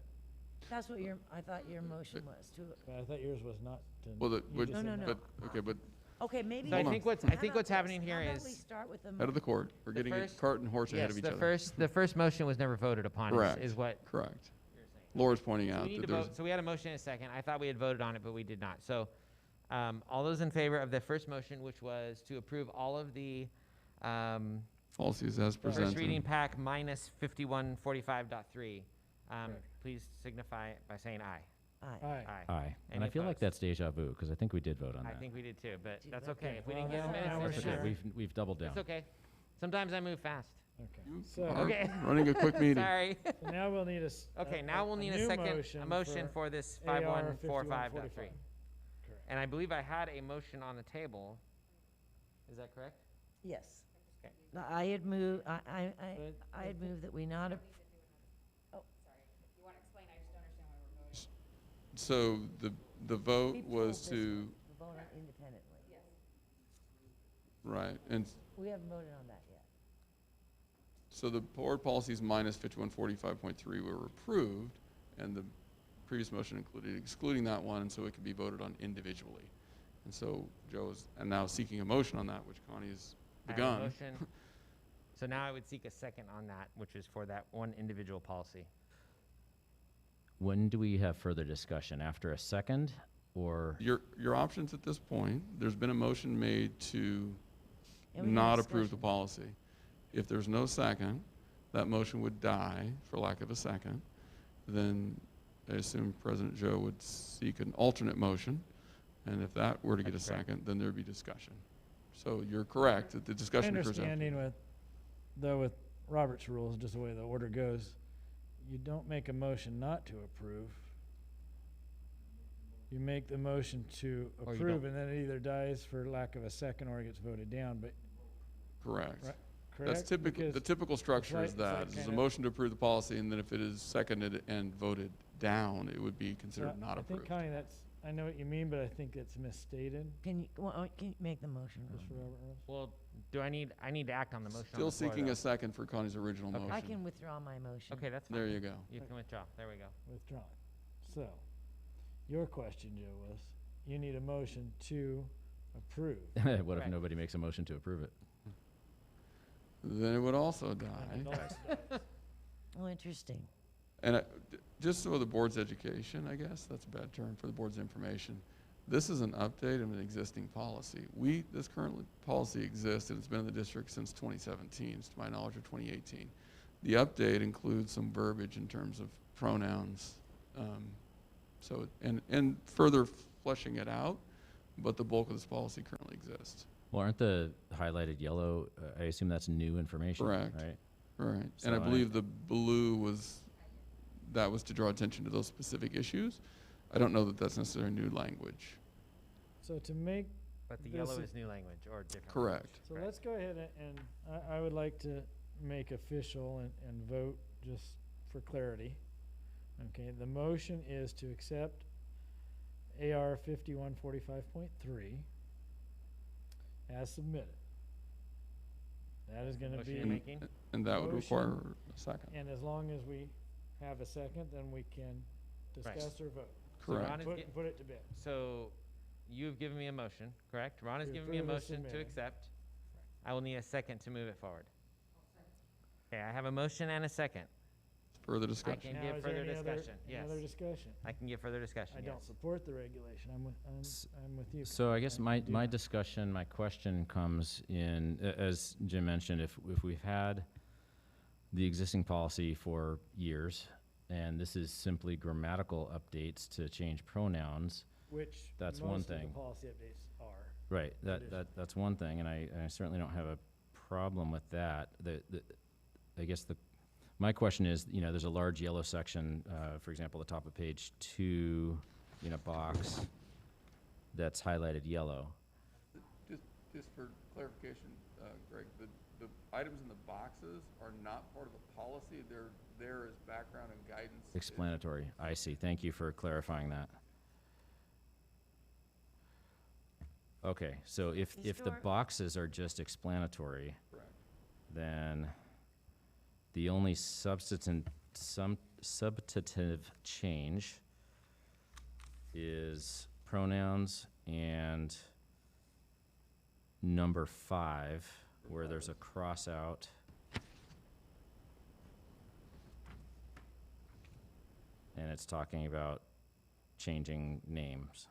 That's what I thought your motion was to, But I thought yours was not to. Well, you but, just said No. but, okay, but okay, maybe. So I Hold on. think what's, I How think about what's happening this? here How about we is, start with the out of the court, we're The getting first- cart and horse ahead yes, of each the other. the first motion was never voted upon, Correct. is what Correct. you're saying. Laura's pointing So out we need that to there's, vote, so we had a motion and a second. I thought we had voted on it, but we did not. So, all those in favor of the first motion, which was to approve all of the, policies as first reading presented. pack minus 5145.3, Correct. please signify by saying aye. Aye. Aye. aye. And Any I feel like opposed? that's deja vu, because I think we did vote on I that. think we did too, but Gee, that's okay. okay. If we Well, didn't get now- the now we're minutes, That's it's okay, okay. sure. we've doubled down. It's okay. Sometimes I move fast. Okay. You So, are Okay. running a quick meeting. Sorry. so now we'll need Okay, now we'll need a new second, a motion for for this AR 5145.3. 5145. Correct. And I believe I had a motion on the table. Is that correct? Yes. Okay. No, I had moved, I But- had moved that we not, Sorry. You want to explain? I just don't understand why we're voting. So the vote we pulled was this to, one, we voted independently. Yes. right, and We haven't voted on that yet. so the board policies minus 5145.3 were approved, and the previous motion included excluding that one, and so it could be voted on individually. And so Joe is now seeking a motion on that, which Connie has I have a begun. motion. So now I would seek a second on that, which is for that one individual policy. When do we have further discussion? After a second, or? Your options at this point, there's been a motion made to And we had not approve the discussion. policy. If there's no second, that motion would die for lack of a second. Then I assume President Joe would seek an alternate motion, and if that were to get a That's correct. second, then there'd be discussion. So you're correct, that the My discussion occurs after. understanding with Robert's rules, just the way the order goes, you don't make a motion not to approve. You make the motion to Or you approve, don't. and then it either dies for lack of a second or it gets voted down, but, Correct. right, That's correct? typical, the Because typical structure like- is it's like that, is a kinda- motion to approve the policy, and then if it is seconded and voted down, it would be so considered not I think, approved. Connie, I know what you mean, but I think it's misstated, Can you make the motion? just for Ron? Robert Rules. Well, I need to act on the motion on Still the floor, seeking though. a second for Connie's original Okay. motion. I can withdraw my motion. Okay, that's fine. There you go. You can withdraw. There we go. Withdrawn. So, your question, Joe, was, you need a motion to approve. What if Right. nobody makes a motion to approve it? Then it would also And die. it also dies. Oh, interesting. And just so the board's education, I guess, that's a bad term for the board's information. This is an update of an existing policy. This current policy exists, and it's been in the district since 2017, to my knowledge, or 2018. The update includes some verbiage in terms of pronouns, and further fleshing it out, but the bulk of this policy currently exists. Well, aren't the highlighted yellow, I assume that's new information, Correct. right? Right. So And I I- believe the blue was to draw attention to those specific issues. I don't know that that's necessarily new language. So to make, But the This yellow is- is new language or different. Correct. so Right. let's go ahead and I would like to make official and vote just for clarity. Okay, the motion is to accept AR 5145.3 as submitted. That is gonna Motion be, you're making? And that would Motion. require a second. and as long as we have a second, then we can Right. discuss or vote. So Correct. Ron is ge- Put it to bed. So you've given me a motion, correct? Ron has To given me a approve as motion to submitted. accept. I will need a second to move it forward. Okay, I have a motion and a second. Further I discussion. can Now, give is there further any other- discussion. any Yes. other discussion? I can give further discussion, I don't yes. support the regulation. I'm with you. So I guess I my do. discussion, my question comes in, as Jim mentioned, if we've had the existing policy for years, and this is simply grammatical updates to change pronouns, Which That's one most of thing. the policy updates are. right, Condition. that's one thing, and I certainly don't have a problem with that. I guess my question is, there's a large yellow section, for example, the top of page 2 in a box that's highlighted yellow. Just for clarification, Greg, the items in the boxes are not part of the policy. They're there as background and guidance. Explanatory, I see. Thank you for clarifying that. Okay, so if the Historic- boxes are just explanatory, Correct. then the only substantive change is pronouns and number 5, where there's a cross out. And it's talking about changing names.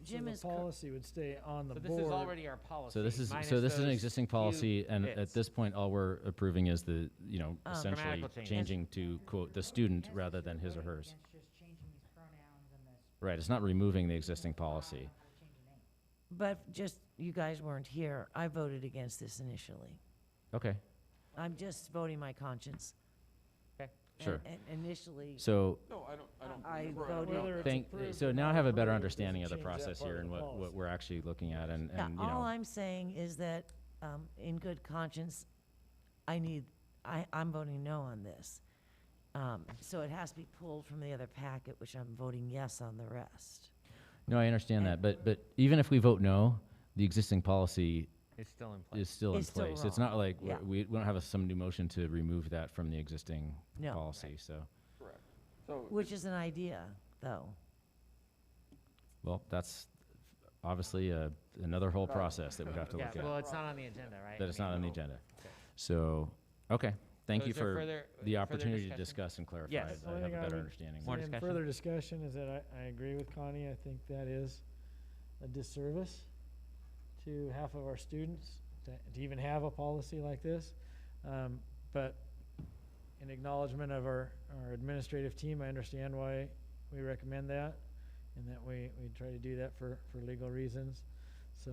Jim So is the policy would stay on the So board. this is already our policy. So this is minus an those existing few policy, and at bits. this point, all we're approving is the, essentially Grammatical changes. changing to quote the student rather than his or Voting hers. against just changing these pronouns and this. Right, it's not removing the existing policy. how to change a name. But just, you guys weren't here. I voted against this initially. Okay, I'm just voting my conscience. Okay. sure. And initially, So, No, I don't. I Right. voted- Whether it's thank, approved so or now I not have a better approved understanding of the doesn't change that process part here of and the what policy. we're actually looking at, and, yeah, all you I'm saying is that, in good conscience, I'm voting no on this. So it has to be pulled from the other packet, which I'm voting yes on the rest. no, I understand that, but even if we vote no, the existing policy It's still in place. is still in It's still place. It's not wrong. like Yeah. we don't have some new motion to remove that from the existing No. policy, so, Correct. So Which is an idea, though. well, that's obviously another whole process that we have to Yeah, look at. well, it's not on the agenda, right? That I it's not mean, on the agenda. So, okay, thank So you is there for further- the further opportunity to discussion? discuss and clarify. Yes. I Only have thing a I better would understanding. More say in discussion? further discussion is that I agree with Connie. I think that is a disservice to half of our students to even have a policy like this. But in acknowledgement of our administrative team, I understand why we recommend that, and that we try to do that for legal reasons. So,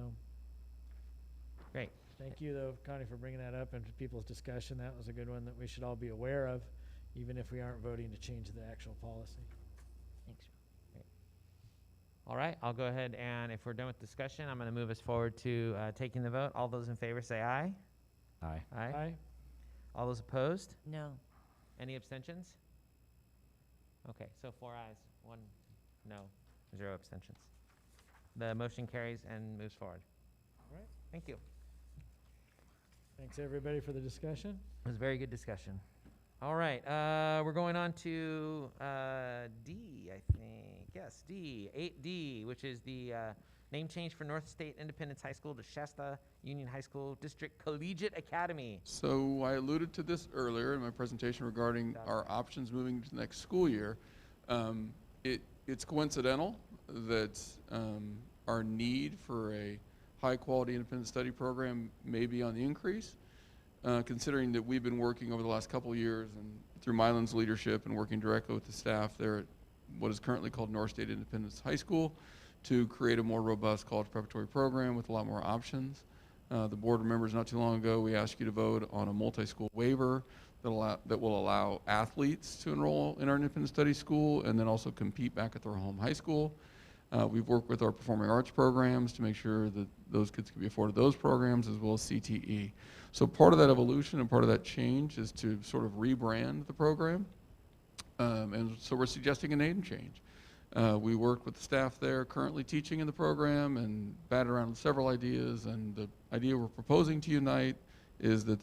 Great. thank you though, Connie, for bringing that up and for people's discussion. That was a good one that we should all be aware of, even if we aren't voting to change the actual policy. Thanks. All right, I'll go ahead and if we're done with discussion, I'm going to move us forward to taking the vote. All those in favor say aye. Aye. Aye. Aye? All those opposed? No. Any abstentions? Okay, so 4 ayes, 1 no, 0 abstentions. The motion carries and moves forward. All right. Thank you. Thanks everybody for the discussion. It was a very good discussion. All right, we're going on to D, I think. Yes, D, 8D, which is the name change for North State Independence High School to Shasta Union High School District Collegiate Academy. So I alluded to this earlier in my presentation regarding our options moving into the next school year. It's coincidental that our need for a high-quality independent study program may be on the increase, considering that we've been working over the last couple of years and through Mylan's leadership and working directly with the staff there at what is currently called North State Independence High School to create a more robust college preparatory program with a lot more options. The board remembers not too long ago we asked you to vote on a multi-school waiver that will allow athletes to enroll in our independent study school and then also compete back at their home high school. We've worked with our performing arts programs to make sure that those kids can be afforded those programs as well as CTE. So part of that evolution and part of that change is to sort of rebrand the program. And so we're suggesting a name change. We worked with the staff there currently teaching in the program and batted around several ideas, and the idea we're proposing to you tonight is that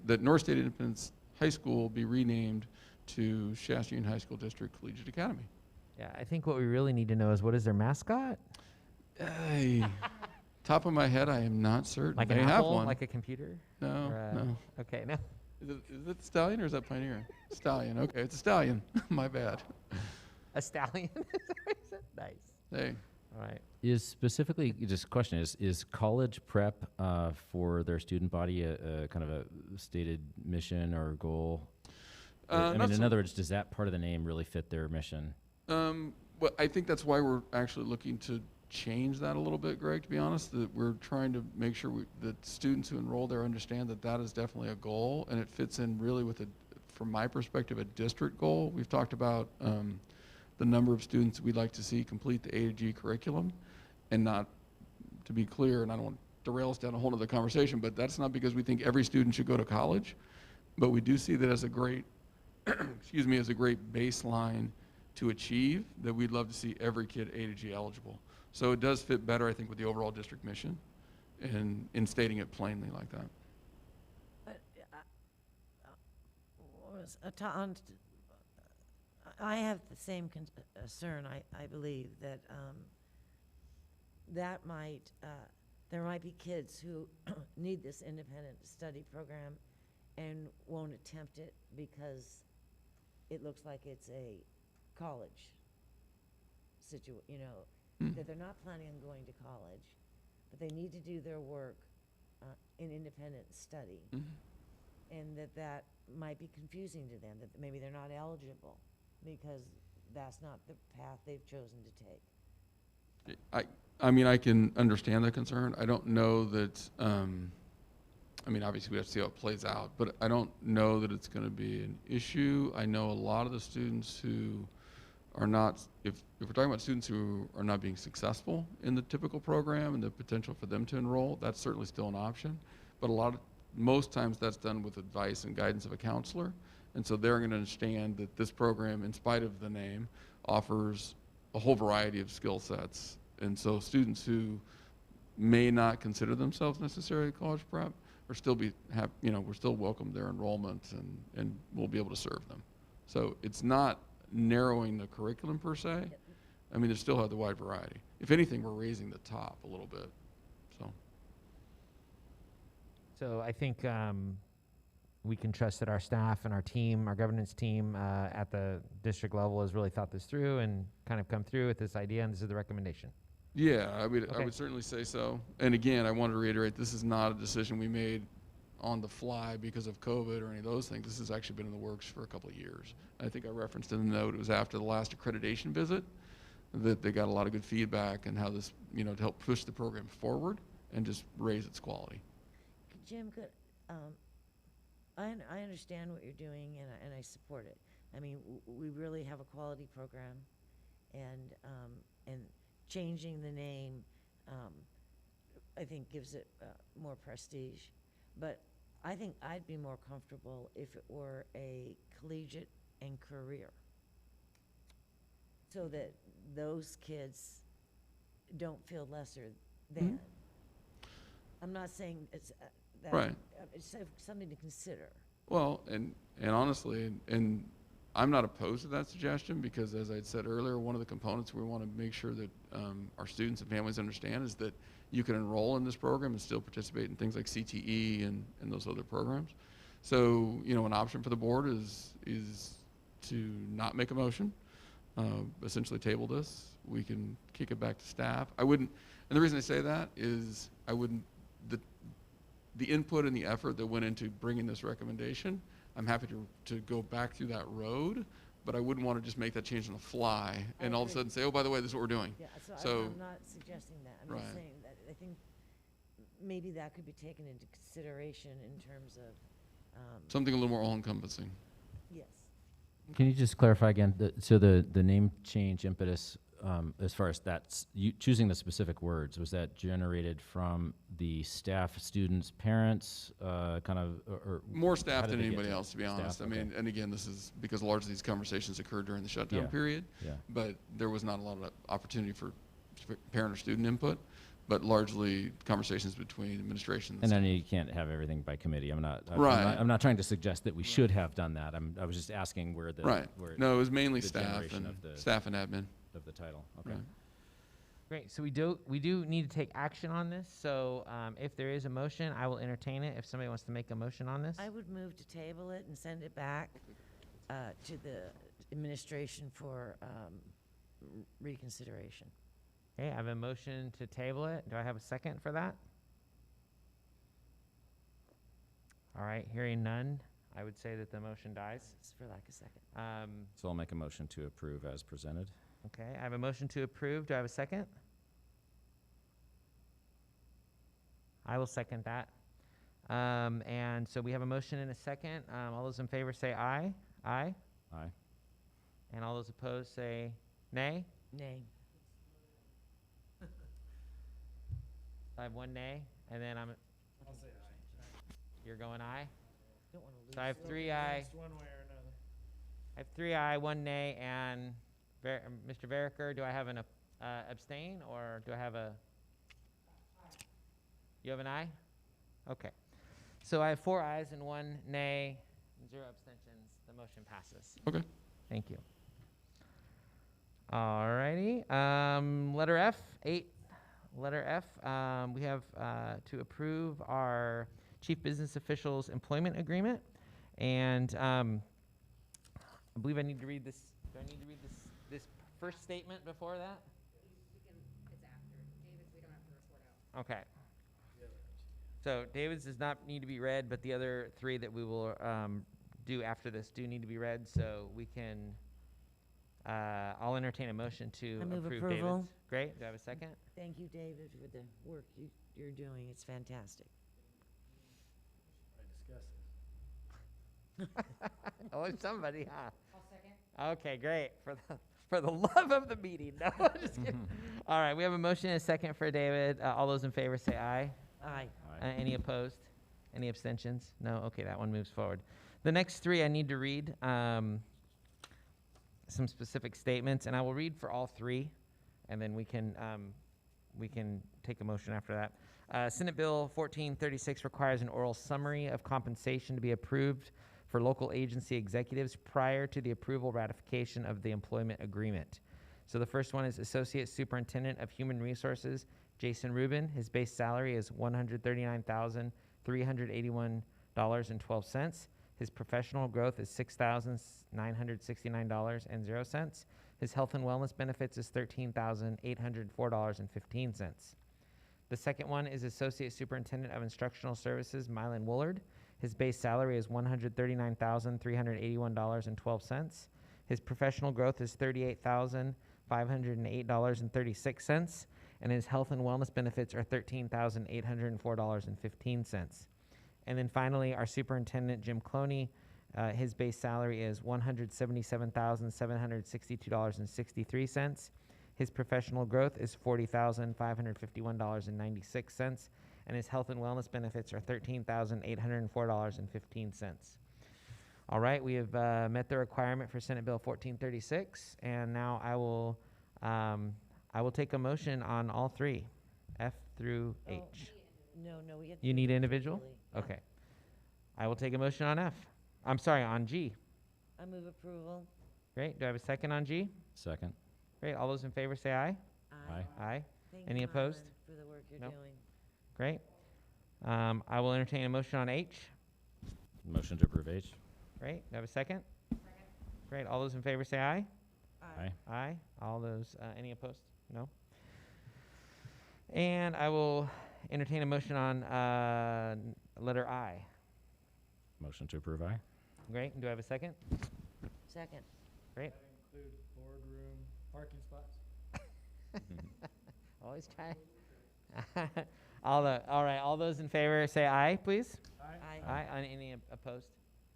that North State Independence High School be renamed to Shasta Union High School District Collegiate Academy. Yeah, I think what we really need to know is what is their mascot? Hey, top of my head, I am not certain. Like they an have apple, one. like a computer? No, Or, no. Okay, no. Is it Stallion or is that Pioneer? Stallion, okay, it's a Stallion. My bad. A stallion? Is that what you said? Nice. Hey, All right. Is specifically, just a question, is college prep for their student body a kind of a stated mission or goal? I mean, in other words, does that part of the name really fit their mission? well, I think that's why we're actually looking to change that a little bit, Greg, to be honest, that we're trying to make sure that students who enroll there understand that that is definitely a goal, and it fits in really with, from my perspective, a district goal. We've talked about the number of students we'd like to see complete the A to G curriculum, and not, to be clear, and I don't want to derail us down a whole other conversation, but that's not because we think every student should go to college, but we do see that as a great, excuse me, as a great baseline to achieve, that we'd love to see every kid A to G eligible. So it does fit better, I think, with the overall district mission in stating it plainly like that. But I have the same concern. I believe that that might there might be kids who need this independent study program and won't attempt it because it looks like it's a college that they're not planning on going to college, but they need to do their work in independent study, and that might be confusing to them, that maybe they're not eligible because that's not the path they've chosen to take. I mean, I can understand the concern. I don't know that, I mean, obviously we have to see how it plays out, but I don't know that it's going to be an issue. I know a lot of the students who are not, if we're talking about students who are not being successful in the typical program and the potential for them to enroll, that's certainly still an option. But most times that's done with advice and guidance of a counselor. And so they're going to understand that this program, in spite of the name, offers a whole variety of skill sets. And so students who may not consider themselves necessarily college prep are still we're still welcome their enrollment and we'll be able to serve them. So it's not narrowing the curriculum per se. I mean, they still have the wide variety. If anything, we're raising the top a little bit. So I think we can trust that our staff and our team, our governance team at the district level has really thought this through and kind of come through with this idea, and this is the recommendation. Yeah, I would Okay. certainly say so. And again, I want to reiterate, this is not a decision we made on the fly because of COVID or any of those things. This has actually been in the works for a couple of years. I think I referenced in the note, it was after the last accreditation visit that they got a lot of good feedback and how this, you know, to help push the program forward and just raise its quality. Jim, I understand what you're doing, and I support it. I mean, we really have a quality program, and changing the name, I think gives it more prestige. But I think I'd be more comfortable if it were a collegiate and career, so that those kids don't feel lesser than. I'm not saying it's that. Right. It's something to consider. Well, and honestly, and I'm not opposed to that suggestion because, as I said earlier, one of the components we want to make sure that our students and families understand is that you can enroll in this program and still participate in things like CTE and those other programs. So, you know, an option for the board is to not make a motion, essentially table this. We can kick it back to staff. I wouldn't, and the reason I say that is I wouldn't, the input and the effort that went into bringing this recommendation, I'm happy to go back through that road, but I wouldn't want to just make that change on the fly and all of a sudden say, oh, by the way, this is what we're doing. Yeah, So I'm not suggesting that. I'm just Right. saying that I think maybe that could be taken into consideration in terms of, something a little more all-encompassing. yes. Can you just clarify again, so the name change impetus, as far as that, you choosing the specific words, was that generated from the staff, students, parents, kind of, or More how staff did than they get anybody to else, to be staff? honest. I Okay. mean, and again, this is because largely these conversations occurred during the shutdown Yeah. period, Yeah. but there was not a lot of opportunity for parent or student input, but largely conversations between administration And then staff. you can't have everything by committee. Right. I'm not trying to suggest that we should have done that. I was just asking where the. Right. where No, it was mainly the staff generation and of the- staff and admin. Of the title, okay. Right. Great, so we do need to take action on this, so if there is a motion, I will entertain it. If somebody wants to make a motion on this. I would move to table it and send it back to the administration for reconsideration. Okay, I have a motion to table it. Do I have a second for that? All right, hearing none, I would say that the motion dies. Just for lack of second. So I'll make a motion to approve as presented. Okay, I have a motion to approve. Do I have a second? I will second that. And so we have a motion and a second. All those in favor say aye. Aye. Aye. And all those opposed say nay. Nay. I have one nay, and then I'll say aye. You're going aye? Don't want to lose. So I have three aye. One way or another. I have three aye, one nay, and Mr. Veriker, do I have an abstain, or do I have a? You have an aye? Okay. So I have 4 ayes and 1 nay, and 0 abstentions. The motion passes. Okay. Thank you. All righty. Letter F, 8. Letter F, we have to approve our chief business official's employment agreement. And I believe I need to read this. Do I need to read this first statement before that? It's after. David's, we don't have to report out. Okay. So David's does not need to be read, but the other 3 that we will do after this do need to be read, so we can, I'll entertain a motion to I move approve approval. David's. Great, do I have a second? Thank you, David, for the work you're doing. It's fantastic. Oh, somebody, huh? I'll second. Okay, great, for the love of the meeting. No, I'm just kidding. All right, we have a motion and a second for David. All those in favor say aye. Aye. Any opposed? Any abstentions? No? Okay, that one moves forward. The next 3 I need to read some specific statements, and I will read for all 3, and then we can take a motion after that. Senate Bill 1436 requires an oral summary of compensation to be approved for local agency executives prior to the approval ratification of the employment agreement. So the first one is Associate Superintendent of Human Resources, Jason Rubin. His base salary is $139,381 $6,969.12. His professional growth is $6,969.00. His health and wellness benefits is $13,804.15. The second one is Associate Superintendent of Instructional Services, Mylan Woolard. His base salary is $139,381.12. His professional growth is $38,508.36, and his health and wellness benefits are $13,804.15. And then finally, our superintendent, Jim Cloney, his base salary is $177,762.63. His professional growth is $40,551.96, and his health and wellness benefits are $13,804.15. All right, we have met the requirement for Senate Bill 1436, and now I will take a motion on all three, F through H. No, we have to. You do need it individual? individually. Yeah. Okay. I will take a motion on F. I'm sorry, on G. I move approval. Great. Do I have a second on G? Second. Great. All those in favor say aye. Aye. Aye. Thank Any you, opposed? Mylan, for the work you're Nope. doing. Great. I will entertain a motion on H. Motion to approve H. Great. Do I have a second? Great. All those in favor say aye. Aye. Aye. All those, any opposed? No. And I will entertain a motion on letter I. Motion to approve I. Great. Do I have a second? Second. Great. That includes boardroom, parking spots. Always try. All right. All those in favor say aye, please. Aye. Aye. Any opposed?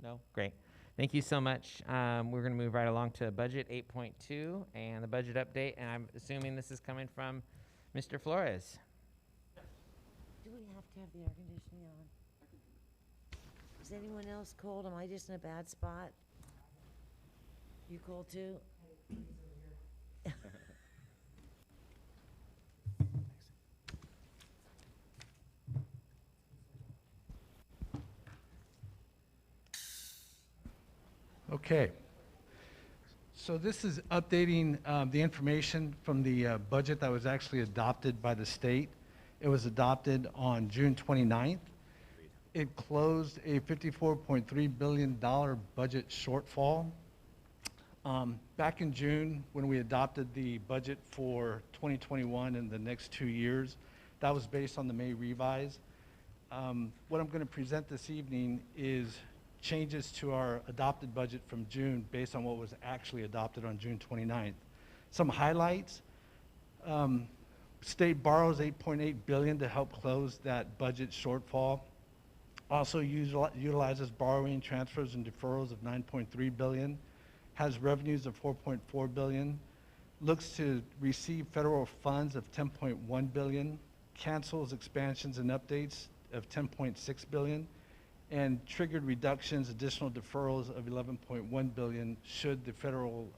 No? Great. Thank you so much. We're going to move right along to budget 8.2 and the budget update, and I'm assuming this is coming from Mr. Flores. Do we have to have the air conditioning on? Is anyone else cold? Am I just in a bad spot? You cold too? Okay. So this is updating the information from the budget that was actually adopted by the state. It was adopted on June 29th. It closed a $54.3 billion budget shortfall. Back in June, when we adopted the budget for 2021 and the next 2 years, that was based on the May revise. What I'm going to present this evening is changes to our adopted budget from June based on what was actually adopted on June 29th. Some highlights. State borrows $8.8 billion to help close that budget shortfall. Also utilizes borrowing, transfers, and deferrals of $9.3 billion. Has revenues of $4.4 billion. Looks to receive federal funds of $10.1 billion. Cancels expansions and updates of $10.6 billion. And triggered reductions, additional deferrals of $11.1 billion should the federal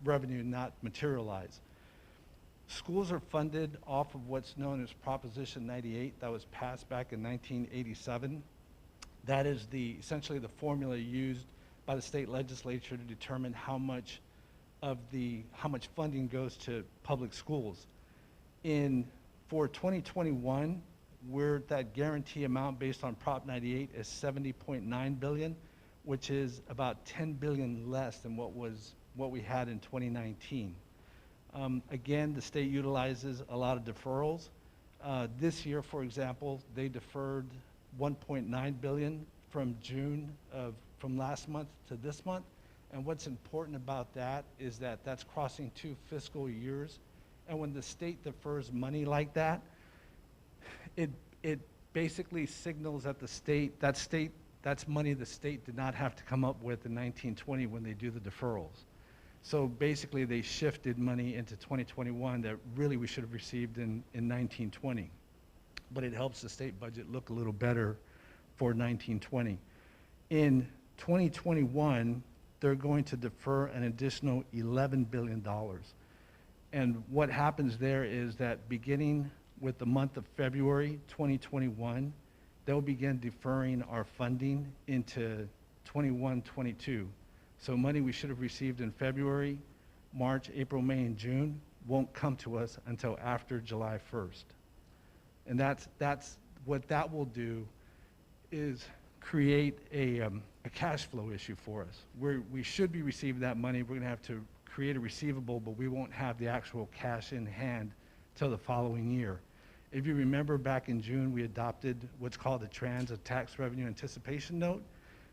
revenue not materialize. Schools are funded off of what's known as Proposition 98 that was passed back in 1987. That is essentially the formula used by the state legislature to determine how much funding goes to public schools. For 2021, that guarantee amount based on Prop 98 is $70.9 billion, which is about $10 billion less than what we had in 2019. Again, the state utilizes a lot of deferrals. This year, for example, they deferred $1.9 billion from last month to this month. And what's important about that is that that's crossing 2 fiscal years. And when the state defers money like that, it basically signals that that's money the state did not have to come up with in 1920 when they do the deferrals. So basically they shifted money into 2021 that really we should have received in 1920. But it helps the state budget look a little better for 1920. In 2021, they're going to defer an additional $11 billion. And what happens there is that beginning with the month of February 2021, they'll begin deferring our funding into 21-22. So money we should have received in February, March, April, May, and June won't come to us until after July 1st. And that's what that will do is create a cash flow issue for us. We should be receiving that money. We're going to have to create a receivable, but we won't have the actual cash in hand till the following year. If you remember, back in June, we adopted what's called the a tax revenue anticipation note.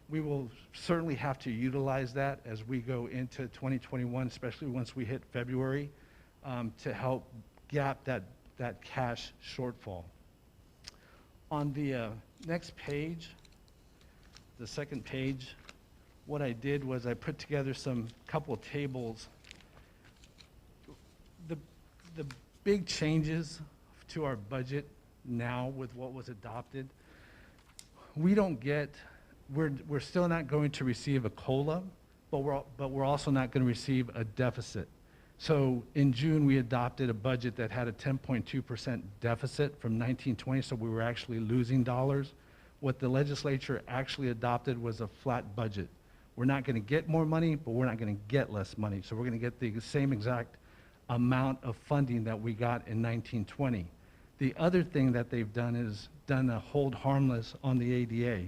We will certainly have to utilize that as we go into 2021, especially once we hit February, to help gap that cash shortfall. On the next page, the second page, what I did was I put together some couple of tables. The big changes to our budget now with what was adopted, we're still not going to receive a COLA, but we're also not going to receive a deficit. So in June, we adopted a budget that had a 10.2% deficit from 1920, so we were actually losing dollars. What the legislature actually adopted was a flat budget. We're not going to get more money, but we're not going to get less money. So we're going to get the same exact amount of funding that we got in 1920. The other thing that they've done is done a hold harmless on the ADA.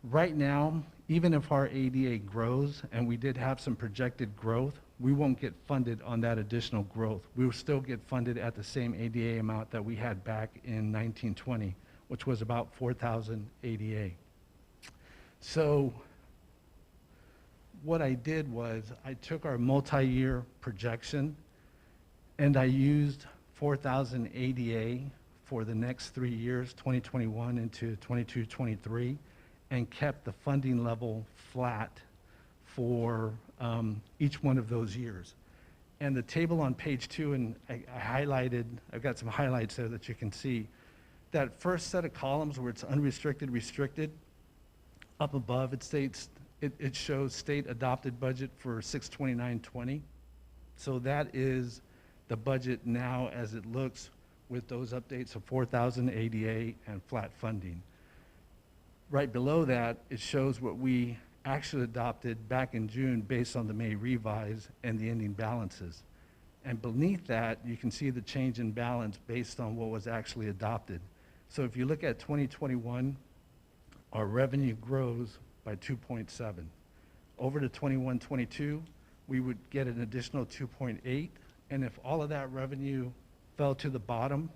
Right now, even if our ADA grows, and we did have some projected growth, we won't get funded on that additional growth. We will still get funded at the same ADA amount that we had back in 1920, which was about 4,000 ADA. So what I did was I took our multi-year projection and I used 4,000 ADA for the next 3 years, 2021 into 22-23, and kept the funding level flat for each one of those years. And the table on page 2, and I highlighted, I've got some highlights there that you can see. That first set of columns where it's unrestricted, restricted, up above it states, it shows state adopted budget for 6/29/20. So that is the budget now as it looks with those updates of 4,000 ADA and flat funding. Right below that, it shows what we actually adopted back in June based on the May revise and the ending balances. And beneath that, you can see the change in balance based on what was actually adopted. So if you look at 2021, our revenue grows by 2.7. Over to 21-22, we would get an additional 2.8. And if all of that revenue fell to the bottom,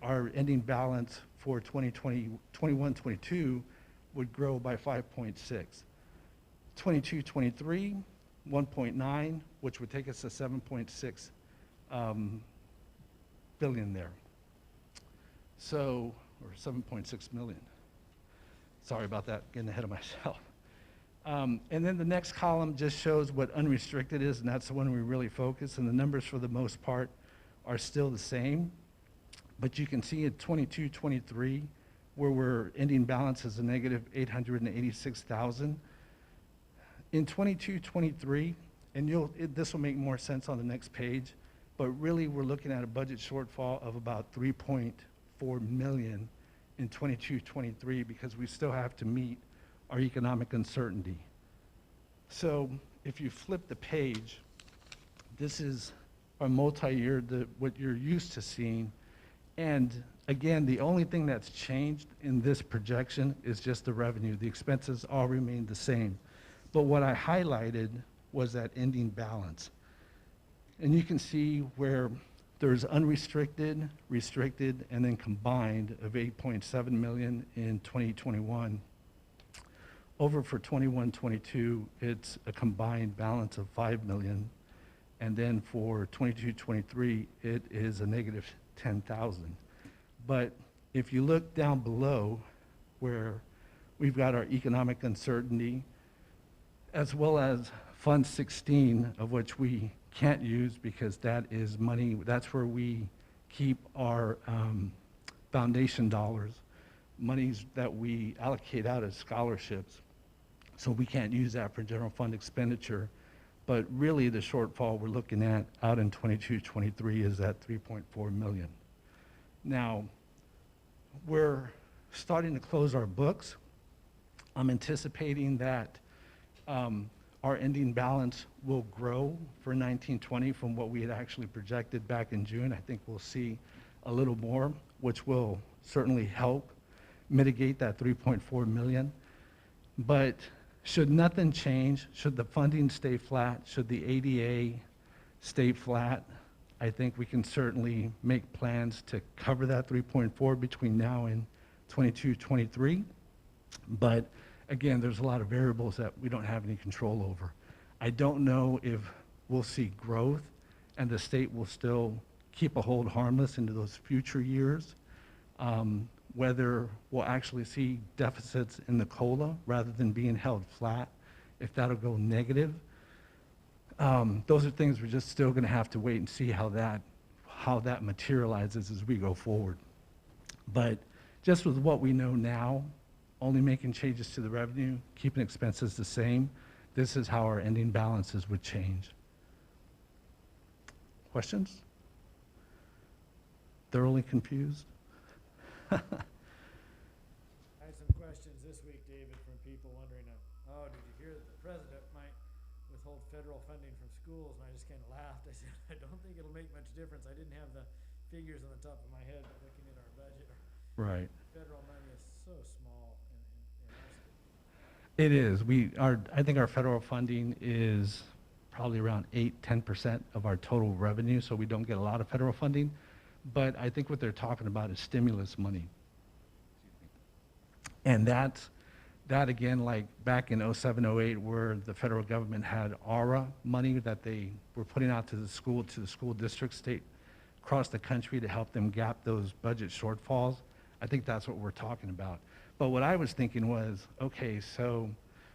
our ending balance for 21-22 would grow by 5.6. 22-23, 1.9, which would take us to 7.6 billion there. So, or 7.6 million. Sorry about that, getting ahead of myself. And then the next column just shows what unrestricted is, and that's the one we really focus, and the numbers for the most part are still the same. But you can see at 22-23, where we're ending balance is a negative 886,000. In 22-23, and this will make more sense on the next page, but really we're looking at a budget shortfall of about 3.4 million in 22-23 because we still have to meet our economic uncertainty. So if you flip the page, this is our multi-year, what you're used to seeing. And again, the only thing that's changed in this projection is just the revenue. The expenses all remain the same. But what I highlighted was that ending balance. And you can see where there's unrestricted, restricted, and then combined of 8.7 million in 2021. Over for 21-22, it's a combined balance of 5 million. And then for 22-23, it is a negative 10,000. But if you look down below where we've got our economic uncertainty, as well as Fund 16, of which we can't use because that is money, that's where we keep our foundation dollars, monies that we allocate out as scholarships. So we can't use that for general fund expenditure. But really the shortfall we're looking at out in 22-23 is that 3.4 million. Now, we're starting to close our books. I'm anticipating that our ending balance will grow for 19-20 from what we had actually projected back in June. I think we'll see a little more, which will certainly help mitigate that 3.4 million. But should nothing change, should the funding stay flat, should the ADA stay flat, I think we can certainly make plans to cover that 3.4 between now and 22, 23. But again, there's a lot of variables that we don't have any control over. I don't know if we'll see growth and the state will still keep a hold harmless into those future years. Whether we'll actually see deficits in the COLA rather than being held flat, if that'll go negative. Those are things we're just still gonna have to wait and see how that materializes as we go forward. But just with what we know now, only making changes to the revenue, keeping expenses the same, this is how our ending balances would change. Questions? Thoroughly confused? I had some questions this week, David, from people wondering, oh, did you hear that the president might withhold federal funding from schools? And I just kind of laughed. I said, I don't think it'll make much difference. I didn't have the figures on the top of my head, but looking at our budget, Right. federal money is so small in our state. It is. I think our federal funding is probably around 8–10% of our total revenue, so we don't get a lot of federal funding. But I think what they're talking about is stimulus money. And that again, like back in 07, 08, where the federal government had ARA money that they were putting out to the school districts, state, across the country to help them gap those budget shortfalls. I think that's what we're talking about. But what I was thinking was, okay, so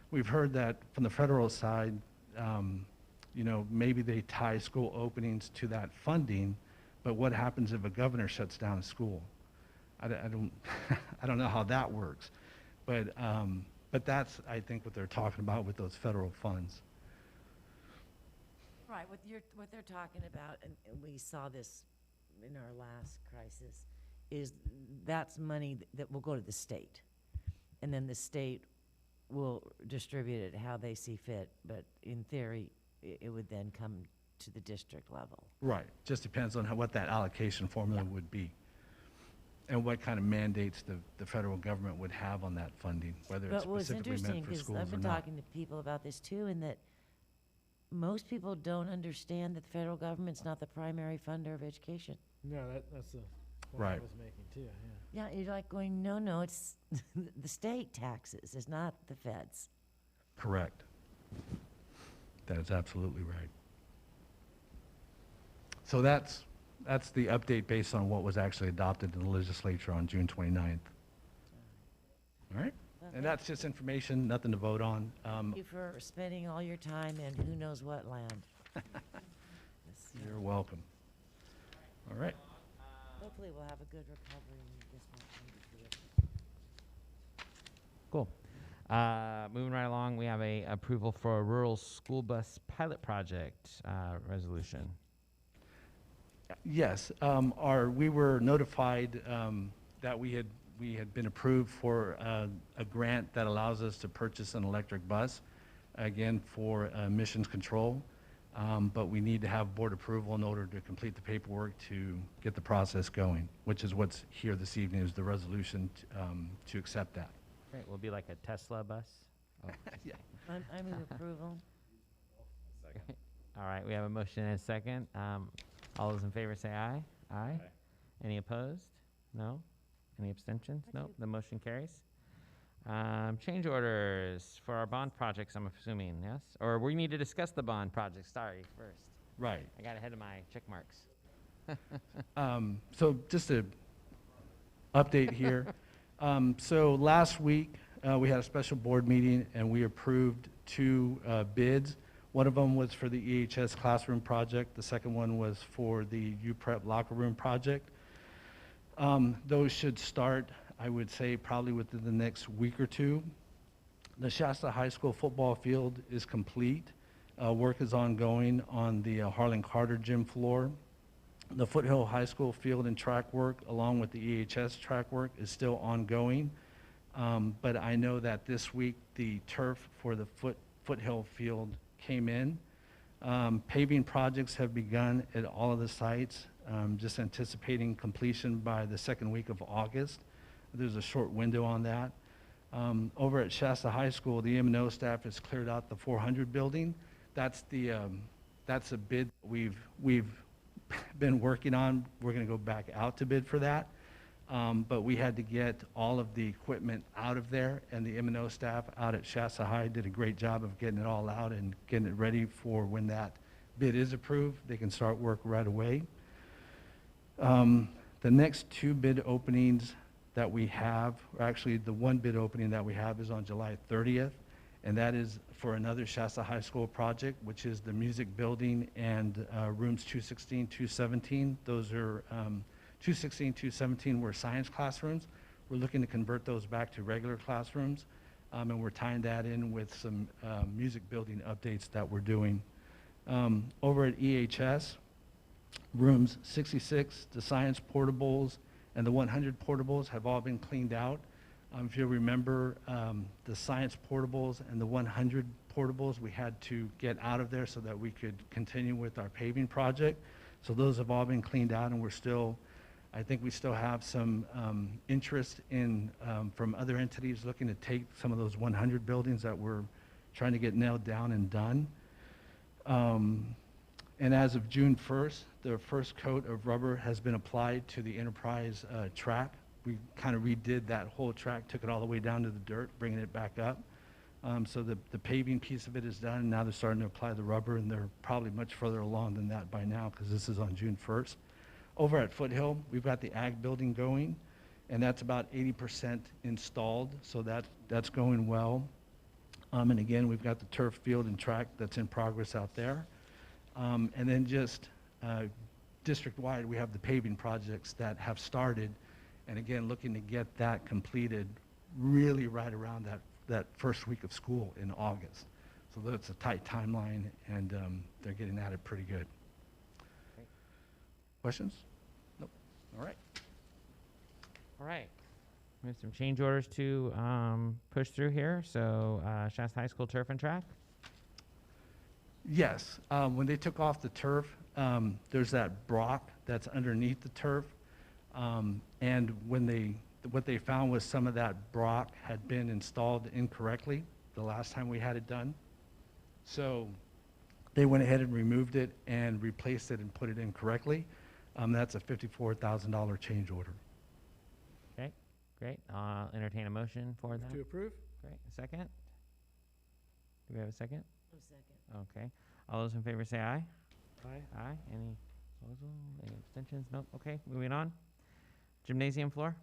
we've heard that from the federal side, maybe they tie school openings to that funding, but what happens if a governor shuts down a school? I don't know how that works, but that's, I think, what they're talking about with those federal funds. Right, what they're talking about, and we saw this in our last crisis, is that's money that will go to the state. And then the state will distribute it how they see fit, but in theory, it would then come to the district level. Right, just depends on what that allocation formula would be. And what kind of mandates the federal government would have on that funding, whether it's But what's specifically interesting, meant for because schools I've or been not. talking to people about this too, and that most people don't understand that the federal government's not the primary funder of education. No, that's the point Right. I was making too, yeah. Yeah, you're like going, no, it's the state taxes, it's not the feds. Correct. That is absolutely right. So that's the update based on what was actually adopted in the legislature on June 29th. All right? And that's just information, nothing to vote on. Thank you for spending all your time in who knows what land. You're welcome. All right. Hopefully we'll have a good recovery and this won't come to fruition. Cool. Moving right along, we have a approval for a rural school bus pilot project resolution. Yes, we were notified that we had been approved for a grant that allows us to purchase an electric bus, again, for emissions control. But we need to have board approval in order to complete the paperwork to get the process going, which is what's here this evening, is the resolution to accept that. Great, will be like a Tesla bus. Oh. Yeah. I move approval. All right, we have a motion and a second. All those in favor say aye. Aye. Any opposed? No? Any abstentions? Nope, the motion carries. Change orders for our bond projects, I'm assuming, yes? Or we need to discuss the bond project, sorry, first. Right. I got ahead of my check marks. So just a update here. So last week, we had a special board meeting and we approved 2 bids. One of them was for the EHS classroom project. The second one was for the U-Prep locker room project. Those should start, I would say, probably within the next week or 2. The Shasta High School football field is complete. Work is ongoing on the Harlan Carter gym floor. The Foothill High School field and track work, along with the EHS track work, is still ongoing. But I know that this week the turf for the Foothill field came in. Paving projects have begun at all of the sites, just anticipating completion by the second week of August. there's a short window on that. Over at Shasta High School, the M&O staff has cleared out the 400 building. That's a bid we've been working on. We're going to go back out to bid for that. But we had to get all of the equipment out of there, and the M&O staff out at Shasta High did a great job of getting it all out and getting it ready for when that bid is approved. They can start work right away. The next 2 bid openings that we have, or actually the 1 bid opening that we have is on July 30th, and that is for another Shasta High School project, which is the music building and rooms 216, 217. Those are 216, 217 were science classrooms. We're looking to convert those back to regular classrooms, and we're tying that in with some music building updates that we're doing. Over at EHS, rooms 66, the science portables, and the 100 portables have all been cleaned out. If you remember, the science portables and the 100 portables we had to get out of there so that we could continue with our paving project. So those have all been cleaned out, and we're still, I think we still have some interest in from other entities looking to take some of those 100 buildings that we're trying to get nailed down and done. And as of June 1st, the first coat of rubber has been applied to the Enterprise track. We kind of redid that whole track, took it all the way down to the dirt, bringing it back up. So the paving piece of it is done, and now they're starting to apply the rubber, and they're probably much further along than that by now because this is on June 1st. Over at Foothill, we've got the ag building going, and that's about 80% installed, so that's going well. And again, we've got the turf field and track that's in progress out there. And then just district-wide, we have the paving projects that have started, and again, looking to get that completed really right around that first week of school in August. So that's a tight timeline, and they're getting at it pretty good. Okay. Questions? Nope. All right. All right. We have some change orders to push through here. So Shasta High School turf and track. Yes. When they took off the turf, there's that brock that's underneath the turf. And what they found was some of that brock had been installed incorrectly the last time we had it done. So they went ahead and removed it and replaced it and put it in correctly. That's a $54,000 change order. Okay, great. I'll entertain a motion for that. To approve? Great. A second? Do we have a second? A second. Okay. All those in favor say aye. Aye. Aye. Any opposal? Any abstentions? Nope. Okay, moving on. Gymnasium floor?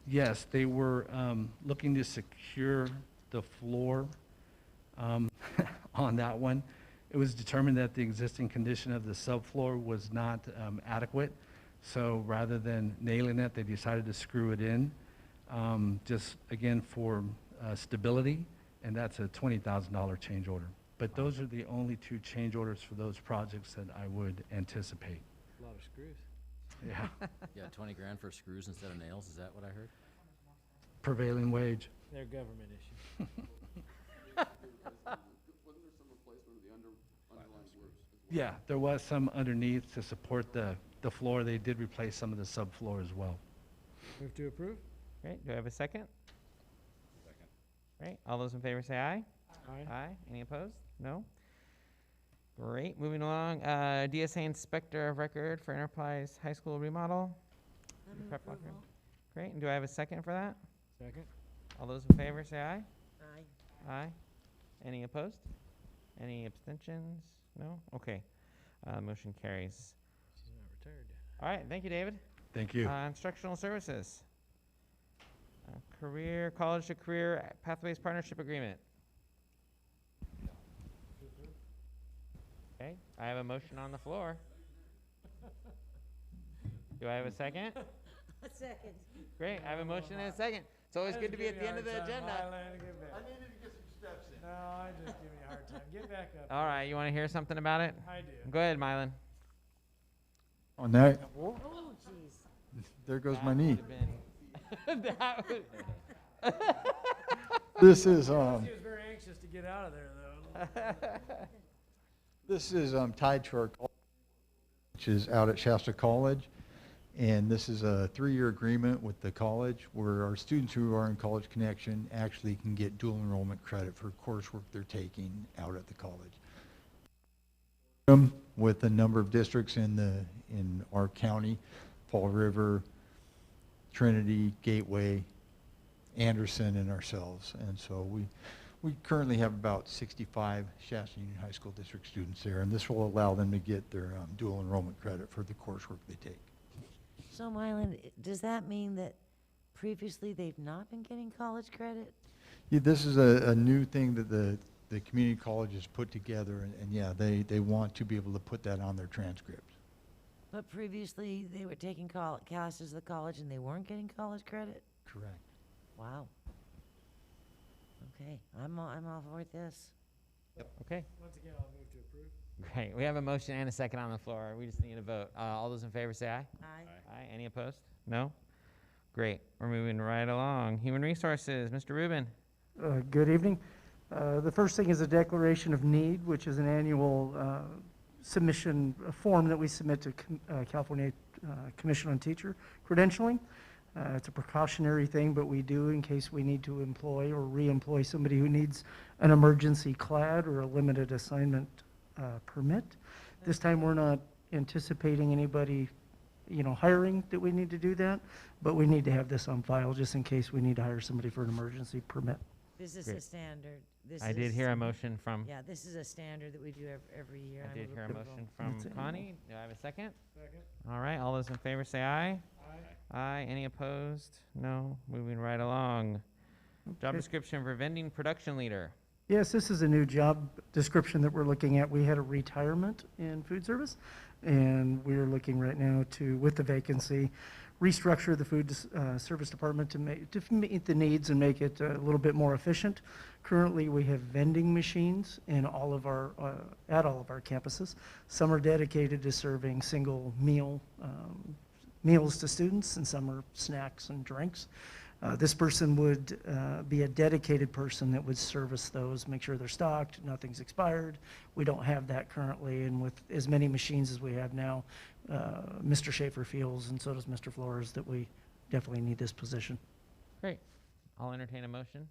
Yes, they were looking to secure the floor on that one. It was determined that the existing condition of the subfloor was not adequate, so rather than nailing it, they decided to screw it in, just again for stability, and that's a $20,000 change order. But those are the only 2 change orders for those projects that I would anticipate. A lot of screws. Yeah. Yeah, 20 grand for screws instead of nails, is that what I heard? Prevailing wage. They're government issues. Wasn't there some replacement of the underlying works as well? Yeah, there was some underneath to support the floor. They did replace some of the subfloor as well. Move to approve? Great. Do I have a second? Second. Great. All those in favor say aye. Aye. Aye. Any opposed? No. Great. Moving along. DSA Inspector of Record for Enterprise High School remodel. I move Prep locker. approval. Great. And do I have a second for that? Second? All those in favor say aye. Aye. Aye. Any opposed? Any abstentions? No? Okay. Motion carries. She's not retired yet. All right. Thank you, David. Thank you. Instructional services. College to career pathways partnership agreement. Okay. I have a motion on the floor. Do I have a second? A second. Great. I have a motion and a second. It's always good to be at the end of the agenda. I needed to get some steps in. No, I just give me a hard time. Get back up. All right. You want to hear something about it? I do. Go ahead, Mylan. On that, Oh, jeez. there goes my knee. That would- This is He was very anxious to get out of there, though. this is tied to our college, which is out at Shasta College, And this is a 3-year agreement with the college where our students who are in College Connection actually can get dual enrollment credit for coursework they're taking out at the college. With a number of districts in our county, Fall River, Trinity, Gateway, Anderson, and ourselves. And so we currently have about 65 Shasta Union High School District students there, and this will allow them to get their dual enrollment credit for the coursework they take. So Mylan, does that mean that previously they've not been getting college credit? Yeah, this is a new thing that the community college has put together, and yeah, they want to be able to put that on their transcripts. But previously they were taking classes at the college and they weren't getting college credit? Correct. Wow. Okay, I'm all for this. Okay, Once again, I'll move to approve. great. We have a motion and a second on the floor. We just need a vote. All those in favor say aye. Aye. Aye. Any opposed? No? Great. We're moving right along. Human Resources, Mr. Rubin. Good evening. The first thing is a declaration of need, which is an annual submission form that we submit to California Commission on Teacher Credentialing. It's a precautionary thing, but we do in case we need to employ or re-employ somebody who needs an emergency CLAD or a limited assignment permit. This time we're not anticipating anybody, hiring that we need to do that, but we need to have this on file just in case we need to hire somebody for an emergency permit. This is Great. a standard. This I did is hear a some- motion from, Yeah, this is a standard that we do every year. I did move hear a approval. motion from That's it. Connie. Do I have a second? Second. All right, all those in favor say aye. Aye. Aye. Any opposed? No. Moving right along. Job Okay. description for vending production leader. Yes, this is a new job description that we're looking at. We had a retirement in food service, and we're looking right now to, with the vacancy, restructure the food service department to meet the needs and make it a little bit more efficient. Currently, we have vending machines in all of our, at all of our campuses. Some are dedicated to serving single meals to students, and some are snacks and drinks. This person would be a dedicated person that would service those, make sure they're stocked, nothing's expired. We don't have that currently, and with as many machines as we have now, Mr. Schaefer feels, and so does Mr. Flores, that we definitely need this position. Great. I'll entertain a motion.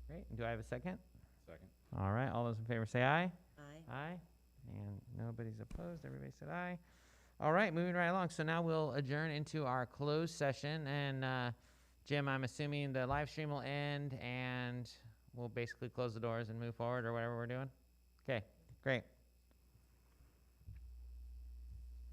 Great. Do I have a second? Second. All right, all those in favor say aye. Aye. Aye. And nobody's opposed. Everybody said aye. All right, moving right along. So now we'll adjourn into our closed session. And Jim, I'm assuming the live stream will end and we'll basically close the doors and move forward or whatever we're doing. Okay, great.